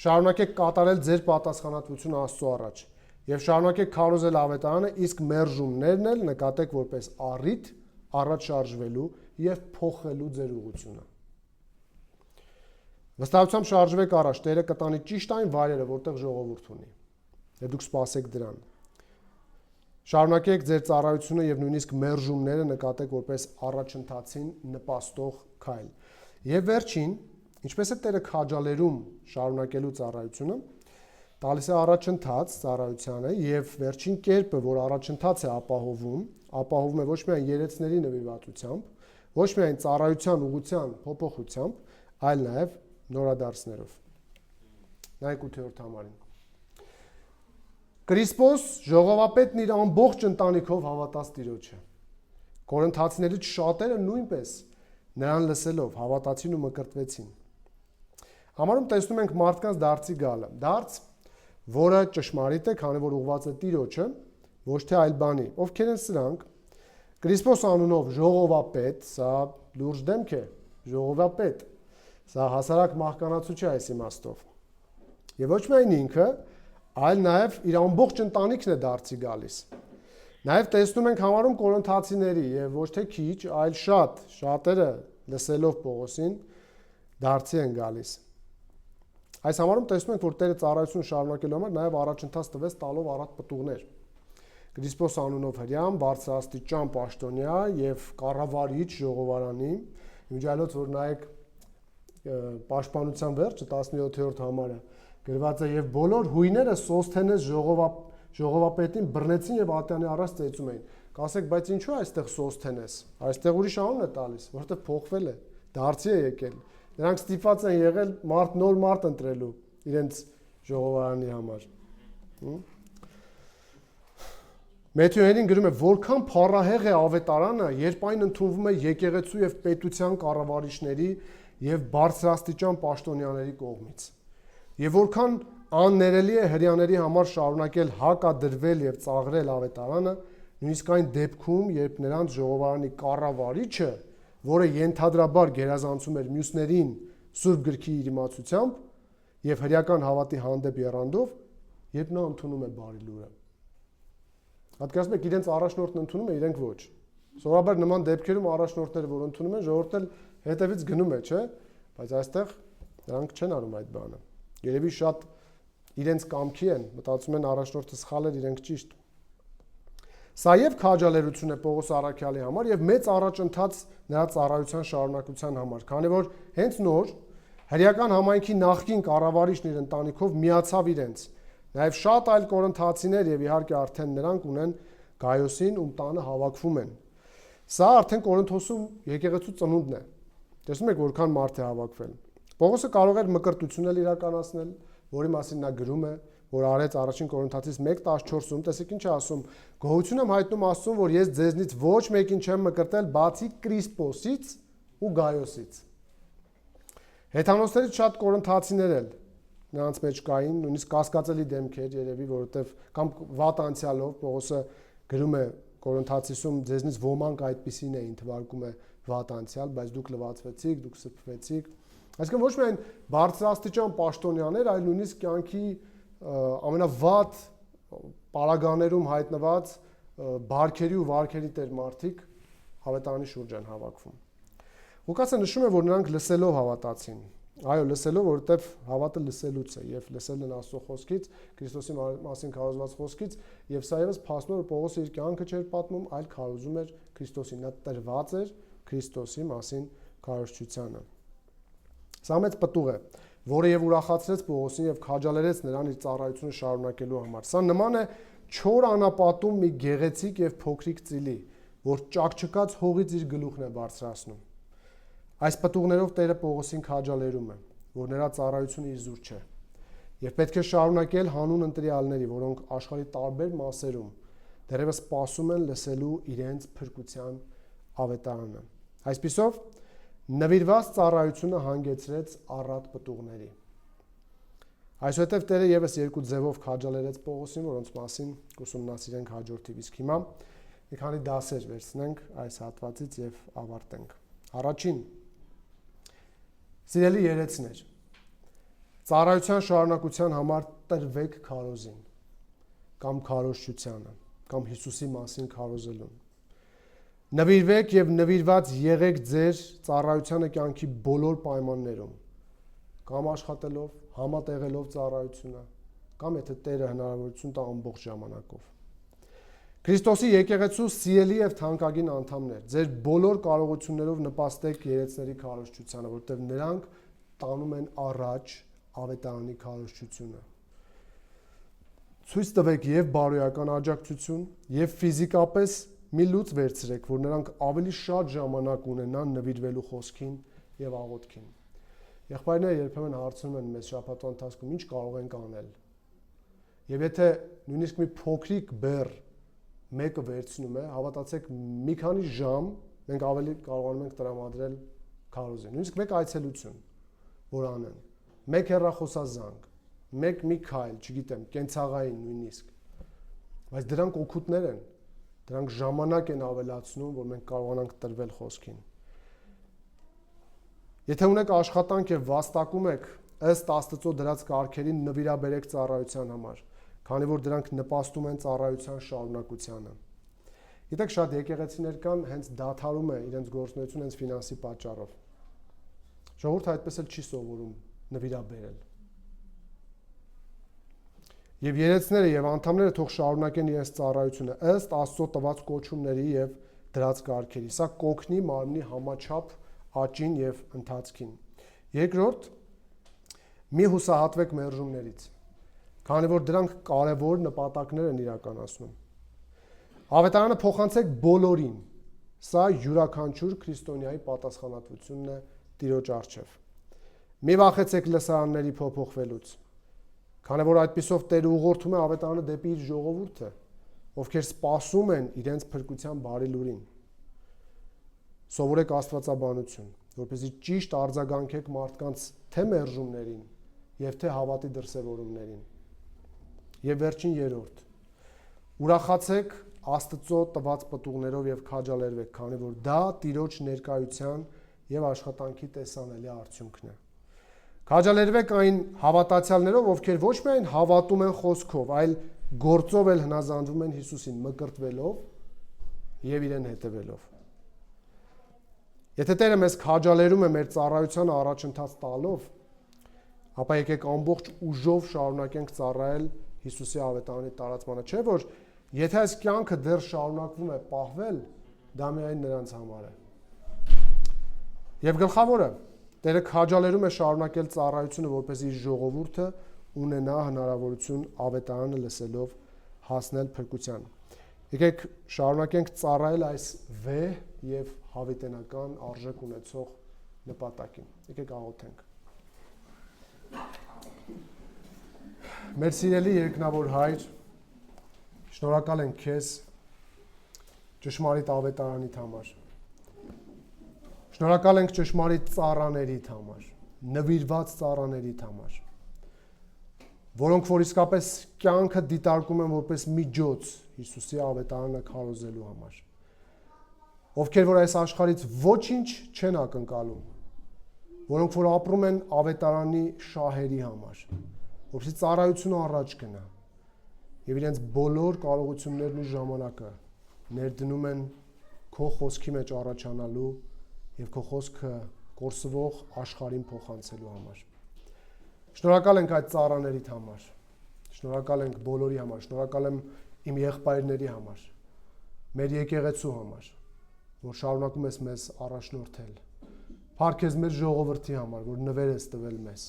շարունակեք կատարել ձեր պատասխանատվությունը Աստծո առաջ եւ շարունակեք քարոզել ավետարանը, իսկ մերժումներն էլ նկատեք որպես առիթ առաջ շարժվելու եւ փոխելու ձեր ուղղությունը։ Վստահությամբ շարժվեք առաջ, Տերը կտանի ճիշտ այն վայրերը, որտեղ ժողովուրդ ունի։ Եվ դուք սպասեք դրան։ Շարունակեք ձեր ծառայությունը եւ նույնիսկ մերժումները նկատեք որպես առաջընթացին նպաստող քայլ։ Եվ վերջին, ինչպես է Տերը քաջալերում շարունակելու ծառայությունը, տալիս է առաջընթաց ծառայությանը եւ վերջին կերպը, որ առաջընթաց է ապահովում է ոչ միայն երեցների նվիրվածությամբ, ոչ միայն ծառայության ուղղության փոփոխությամբ, այլ նաեւ նորադարձներով։ Նայեք 8-րդ համարին։ Կրիսպոս ժողովապետն իր ամբողջ ընտանիքով հավատաց Տիրոջը։ Կորինթացիներից շատերը նույնպես նրան լսելով հավատացին ու մկրտվեցին։ Համարում տեսնում ենք մարդկանց դարձի գալը։ Դարձ, որը ճշմարիտ է, քանի որ ուղղված է Տիրոջը, ոչ թե այլ բանի։ Ովքեր են սրանք։ Կրիսպոս անունով ժողովապետ, սա լուրջ դեմք է, ժողովապետ։ Սա հասարակ մահկանացու չէ այս իմաստով։ Եվ ոչ միայն ինքը, այլ նաև իր ամբողջ ընտանիքն է դարձի գալիս։ Նաև տեսնում ենք համարում կորինթացիների եւ ոչ թե քիչ, այլ շատերը լսելով Պողոսին դարձի են գալիս։ Այս համարում տեսնում ենք, որ Տերը ծառայություն շարունակելու համար նաև առաջընթաց տվեց տալով առատ պտուղներ։ Կրիսպոս անունով հրյամ, բարձրաստիճան պաշտոնյա եւ կառավարիչ ժողովարանի, իմիջիայլոց որ նայեք պաշտպանության վերջը 17-րդ համարը գրված է եւ բոլոր հույները Սոսթենես ժողովապետին բռնեցին եւ ատյանի առած ծեծում էին։ Կասեք, բայց ինչու է այստեղ Սոսթենես։ Այստեղ ուրիշ անուն է տալիս, որովհետեւ փոխվել է, դարձի է եկել։ Նրանք ստիպված են եղել նոր մարդ ընտրելու իրենց ժողովարանի համար։ Մեթյուհերին գրում է, որքան փառահեղ է ավետարանը, երբ այն ընդունվում է եկեղեցու եւ պետության կառավարիչների եւ բարձրաստիճան պաշտոնյաների կողմից։ Եվ որքան աններելի է հрьяաների համար շարունակել հակադրվել եւ ծաղրել ավետարանը, նույնիսկ այն դեպքում, երբ նրանց ժողովարանի կառավարիչը, որը ենթադրաբար գերազանցում էր մյուսներին Սուրբ գրքի իր իմացությամբ եւ հրեական հավատի հանդեպ եռանդով, երբ նա ընդունում է բարի լուրը։ Պատկերացնում եք, իրենց առաջնորդն ընդունում է, իրենք ոչ։ Սովորաբար նման դեպքերում առաջնորդները, որ ընդունում են, ժողովուրդը հետևից գնում է, չէ՞, բայց այստեղ նրանք չեն անում այդ բանը։ Երևի շատ իրենց կամքի են, մտածում են առաջնորդը սխալ էր, իրենք ճիշտ։ Սա եւ քաջալերություն է Պողոս առաքյալի համար եւ մեծ առաջընթաց նրա ծառայության շարունակության համար, քանի որ հենց նոր հրեական համայնքի նախկին կառավարիչն իր ընտանիքով միացավ իրենց։ Նաեւ շատ այլ կորինթացիներ եւ իհարկե արդեն նրանք ունեն Գայոսին, ում տանը հավաքվում են։ Սա արդեն Կորինթոսում եկեղեցու ծնունդն է։ Տեսնում եք որքան մարդ է հավաքվել։ Պողոսը կարող էր մկրտություն էլ իրականացնել, որի մասին նա գրում է, որ արեց առաջին Կորինթացիս 1:14-ում, տեսեք ինչ է ասում. «Գոհություն եմ հայտնում Աստծուն, որ ես ձեզնից ոչ մեկին չեմ մկրտել, բացի Կրիսպոսից ու Գայոսից»։ Հեթանոսներից շատ կորինթացիներ էլ նրանց մեջ կային, նույնիսկ կասկածելի դեմքեր երևի, որովհետև կամ վատ անցյալով Պողոսը գրում է Կորինթացիսում ձեզնից ոմանք այդպիսին էին թվարկում է վատ անցյալ, բայց դուք լվացվեցիք, դուք սփվեցիք։ Այսինքն ոչ միայն բարձրաստիճան պաշտոնյաներ, այլ նույնիսկ կյանքի ամենավատ պարագաներում հայտնված բարքերի ու վարքերի տեր մարդիկ հավետարանի շուրջ են հավաքվում։ Ղուկասը նշում է, որ նրանք լսելով հավատացին։ Այո, լսելով, որովհետև հավատը լսելուց է, եւ լսելն են Աստծո խոսքից, Քրիստոսի մասին քարոզված խոսքից, եւ սա եւս փաստում է, որ Պողոսը իր կյանքը չէր պատմում, այլ քարոզում էր Քրիստոսին, նա տրված էր Քրիստոսի մասին քարոզչությանը։ Սա մեծ պտուղ է։ որը եւ ուրախացրեց Պողոսին եւ քաջալերեց նրան իր ծառայությունը շարունակելու համար։ Սա նման է չոր անապատում մի գեղեցիկ եւ փոքրիկ ծիլի, որ ճակճկած հողից իր գլուխն է բարձրացնում։ Այս պտուղներով Տերը Պողոսին քաջալերում է, որ նրա ծառայությունը իր զուր չէ։ Եվ պետք է շարունակել հանուն ընտրյալների, որոնք աշխարհի տարբեր մասերում դեռևս սպասում են լսելու իրենց փրկության ավետարանը։ Այսպիսով նվիրված ծառայությունը հանգեցրեց առատ պտուղների։ Այսուհետև Տերը եւս երկու ձևով քաջալերեց Պողոսին, որոնց մասին կուսումնասիրենք հաջորդիվ։ Իսկ հիմա մի քանի դասեր վերցնենք այս հատվածից եւ ավարտենք։ Առաջին սիրելի երեցներ, ծառայության շարունակության համար տրվեք քարոզին կամ քարոզչությանը կամ Հիսուսի մասին քարոզելուն։ Նվիրվեք եւ նվիրված եղեք ձեր ծառայությանը կյանքի բոլոր պայմաններում, կամ աշխատելով, համատեղելով ծառայությունը, կամ եթե Տերը հնարավորություն տա ամբողջ ժամանակով։ Քրիստոսի եկեղեցու սիրելի եւ թանկագին անդամներ, ձեր բոլոր կարողություններով նպաստեք երեցների քարոզչությանը, որտեղ նրանք տանում են առաջ ավետարանի քարոզչությունը։ Ցույց տվեք եւ բարոյական աջակցություն, եւ ֆիզիկապես մի լուծ վերցրեք, որ նրանք ավելի շատ ժամանակ ունենան նվիրվելու խոսքին եւ աղոթքին։ Եղբայրները երբեմն հարցնում են մեզ շաբաթվա ընթացքում ինչ կարող ենք անել։ Եվ եթե նույնիսկ մի փոքրիկ բեռ մեկը վերցնում է, հավատացեք, մի քանի ժամ մենք ավելի կարողանում ենք տրամադրել քարոզին։ Նույնիսկ մեկ այցելություն, որ անեն, մեկ հեռախոսազանգ, մեկ մի քայլ, չգիտեմ, կենցաղային նույնիսկ։ Բայց դրանք օգուտներ են, դրանք ժամանակ են ավելացնում, որ մենք կարողանանք տրվել խոսքին։ Եթե ունեք աշխատանք եւ վաստակում եք ըստ Աստծո դրած կարգերին, նվիրաբերեք ծառայության համար, քանի որ դրանք նպաստում են ծառայության շարունակությանը։ Գիտեք, շատ եկեղեցիներ կան, հենց դադարում է իրենց գործունեությունը հենց ֆինանսի պատճառով։ Ժողովուրդը այդպես էլ չի սովորում նվիրաբերել։ Եվ երեցները եւ անդամները թող շարունակեն իրենց ծառայությունը ըստ Աստծո տված կոչումների եւ դրած կարգերի։ Սա կօգնի մարմնի համաչափ աճին եւ ընթացքին։ Երկրորդ, մի հուսահատվեք մերժումներից, քանի որ դրանք կարևոր նպատակներ են իրականացնում։ Ավետարանը փոխանցեք բոլորին։ Սա յուրաքանչյուր քրիստոնյայի պատասխանատվությունն է Տիրոջ առջև։ Մի վախեցեք լսարանների փոփոխվելուց, քանի որ այդպիսով Տերը ուղղորդում է ավետարանը դեպի իր ժողովուրդը, ովքեր սպասում են իրենց փրկության բարի լուրին։ Սովորեք աստվածաբանություն, որպեսզի ճիշտ արձագանքեք մարդկանց թե մերժումներին եւ թե հավատի դրսևորումներին։ Եվ վերջին երրորդ, ուրախացեք Աստծո տված պտուղներով եւ քաջալերվեք, քանի որ դա Տիրոջ ներկայության եւ աշխատանքի տեսանելի արդյունքն է։ Քաջալերվեք այն հավատացյալներով, ովքեր ոչ միայն հավատում են խոսքով, այլ գործով էլ հնազանդվում են Հիսուսին, մկրտվելով եւ իրեն հետևելով։ Եթե Տերը մեզ քաջալերում է մեր ծառայությանը առաջընթաց տալով, ապա եկեք ամբողջ ուժով շարունակենք ծառայել Հիսուսի ավետարանի տարածմանը, չէ՞ որ եթե այս կյանքը դեռ շարունակվում է պահվել, դա միայն նրանց համար է։ Եվ գլխավորը, Տերը քաջալերում է շարունակել ծառայությունը, որպեսզի ժողովուրդը ունենա հնարավորություն ավետարանը լսելով հասնել փրկության։ Եկեք շարունակենք ծառայել այս վեհ եւ հավիտենական արժեք ունեցող նպատակին։ Եկեք աղոթենք։ Մեր սիրելի երկնավոր Հայր, շնորհակալ ենք քեզ ճշմարիտ ավետարանիդ համար։ Շնորհակալ ենք ճշմարիտ ծառաներիդ համար, նվիրված ծառաներիդ համար, որոնք որ իսկապես կյանքը դիտարկում են որպես միջոց Հիսուսի ավետարանը քարոզելու համար, ովքեր որ այս աշխարհից ոչինչ չեն ակնկալում, որոնք որ ապրում են ավետարանի շահերի համար, որպեսզի ծառայությունը առաջ գնա եւ իրենց բոլոր կարողություններն ու ժամանակը ներդնում են քո խոսքի մեջ առաջանալու եւ քո խոսքը կորսվող աշխարհին փոխանցելու համար։ Շնորհակալ ենք այդ ծառաներիդ համար։ Շնորհակալ ենք բոլորի համար, շնորհակալ եմ իմ եղբայրների համար, մեր եկեղեցու համար, որ շարունակում ես մեզ առաջնորդել։ Փառք քեզ մեր ժողովրդի համար, որ նվեր ես տվել մեզ,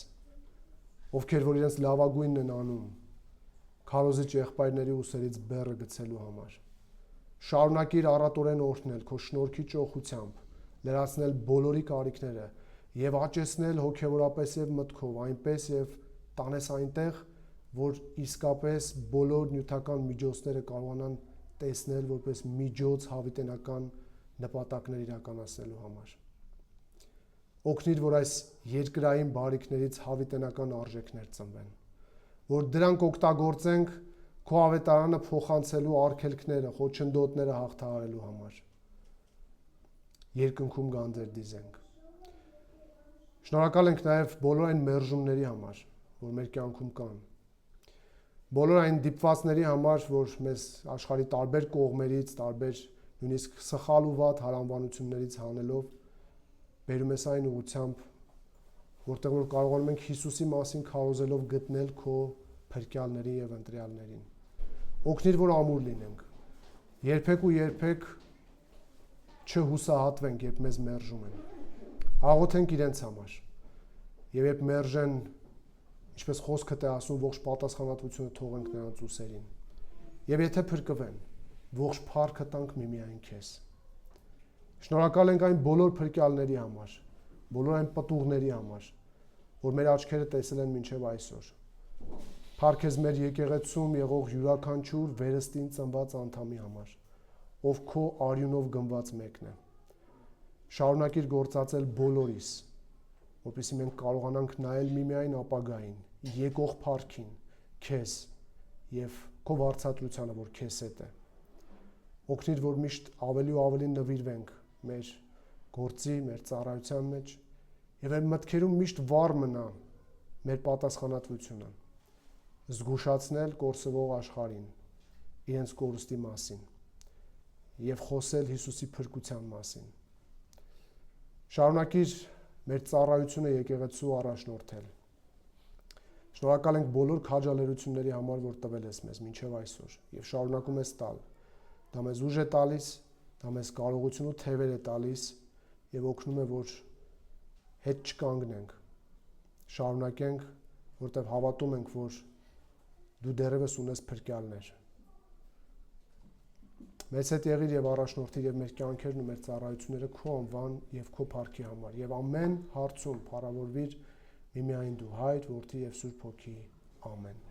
ովքեր որ իրենց լավագույնն են անում քարոզիչ եղբայրների ուսերից բեռը գցելու համար։ Շարունակիր առատորեն օրհնել քո շնորհքի ճոխությամբ, լրացնել բոլորի կարիքները եւ աճեցնել հոգեորապես եւ մտքով, այնպես եւ տանես այնտեղ, որ իսկապես բոլոր նյութական միջոցները կարողանան տեսնել որպես միջոց հավիտենական նպատակներ իրականացնելու համար։ Օգնիր, որ այս երկրային բարիքներից հավիտենական արժեքներ ծնվեն, որ դրանք օգտագործենք քո ավետարանը փոխանցելու արգելքները, խոչընդոտները հաղթահարելու համար։ Երկնքում գանձեր դիզենք։ Շնորհակալ ենք նաև բոլոր այն մերժումների համար, որ մեր կյանքում կան։ Բոլոր այն դիպվածների համար, որ մեզ աշխարհի տարբեր կողմերից, տարբեր նույնիսկ սխալ ու վատ հարանվանություններից հանելով բերում ես այն ուղղությամբ, որտեղ որ կարողանում ենք Հիսուսի մասին քարոզելով գտնել քո փրկյալներին եւ ընտրյալներին։ Օգնիր, որ ամուր լինենք։ Երբեք ու երբեք չհուսահատվենք, երբ մեզ մերժում են։ Աղոթենք իրենց համար։ Եվ երբ մերժեն, ինչպես խոսքը է ասում, ողջ պատասխանատվությունը թողենք նրանց ուսերին։ Եվ եթե փրկվեն, ողջ փառքը տանք միմիայն քեզ։ Շնորհակալ ենք այն բոլոր փրկյալների համար, բոլոր այն պտուղների համար, որ մեր աչքերը տեսել են մինչև այսօր։ Փառք ես մեր եկեղեցում եղող յուրաքանչյուր վերստին ծնված անդամի համար, ով քո արյունով գնված մեկն է։ Շարունակիր գործածել բոլորիս, որպեսզի մենք կարողանանք նայել միմիայն ապագային, եկող փառքին, քեզ եւ քո վարձատրությանը, որ քեզ հետ է։ Օգնիր, որ միշտ ավելի ու ավելի նվիրվենք մեր գործի, մեր ծառայության մեջ եւ այդ մտքերում միշտ վառ մնա մեր պատասխանատվությունը, զգուշացնել կորսվող աշխարհին, իրենց կորստի մասին եւ խոսել Հիսուսի փրկության մասին։ Շարունակիր մեր ծառայությունը եկեղեցու առաջնորդել։ Շնորհակալ ենք բոլոր քաջալերությունների համար, որ տվել ես մեզ մինչև այսօր եւ շարունակում ես տալ։ Դա մեզ ուժ է տալիս, դա մեզ կարողություն ու թևեր է տալիս եւ օգնում է, որ հետ չկանգնենք։ Շարունակենք, որտեղ հավատում ենք, որ դու դեռևս ունես փրկյալներ։ Մեզ հետ եղիր եւ առաջնորդիր եւ մեր կյանքերն ու մեր ծառայությունները քո անվան եւ քո փառքի համար եւ ամեն հարցում փառավորվիր միմիայն դու, Հայր, Որդի եւ Սուրբ Հոգի։ Ամեն։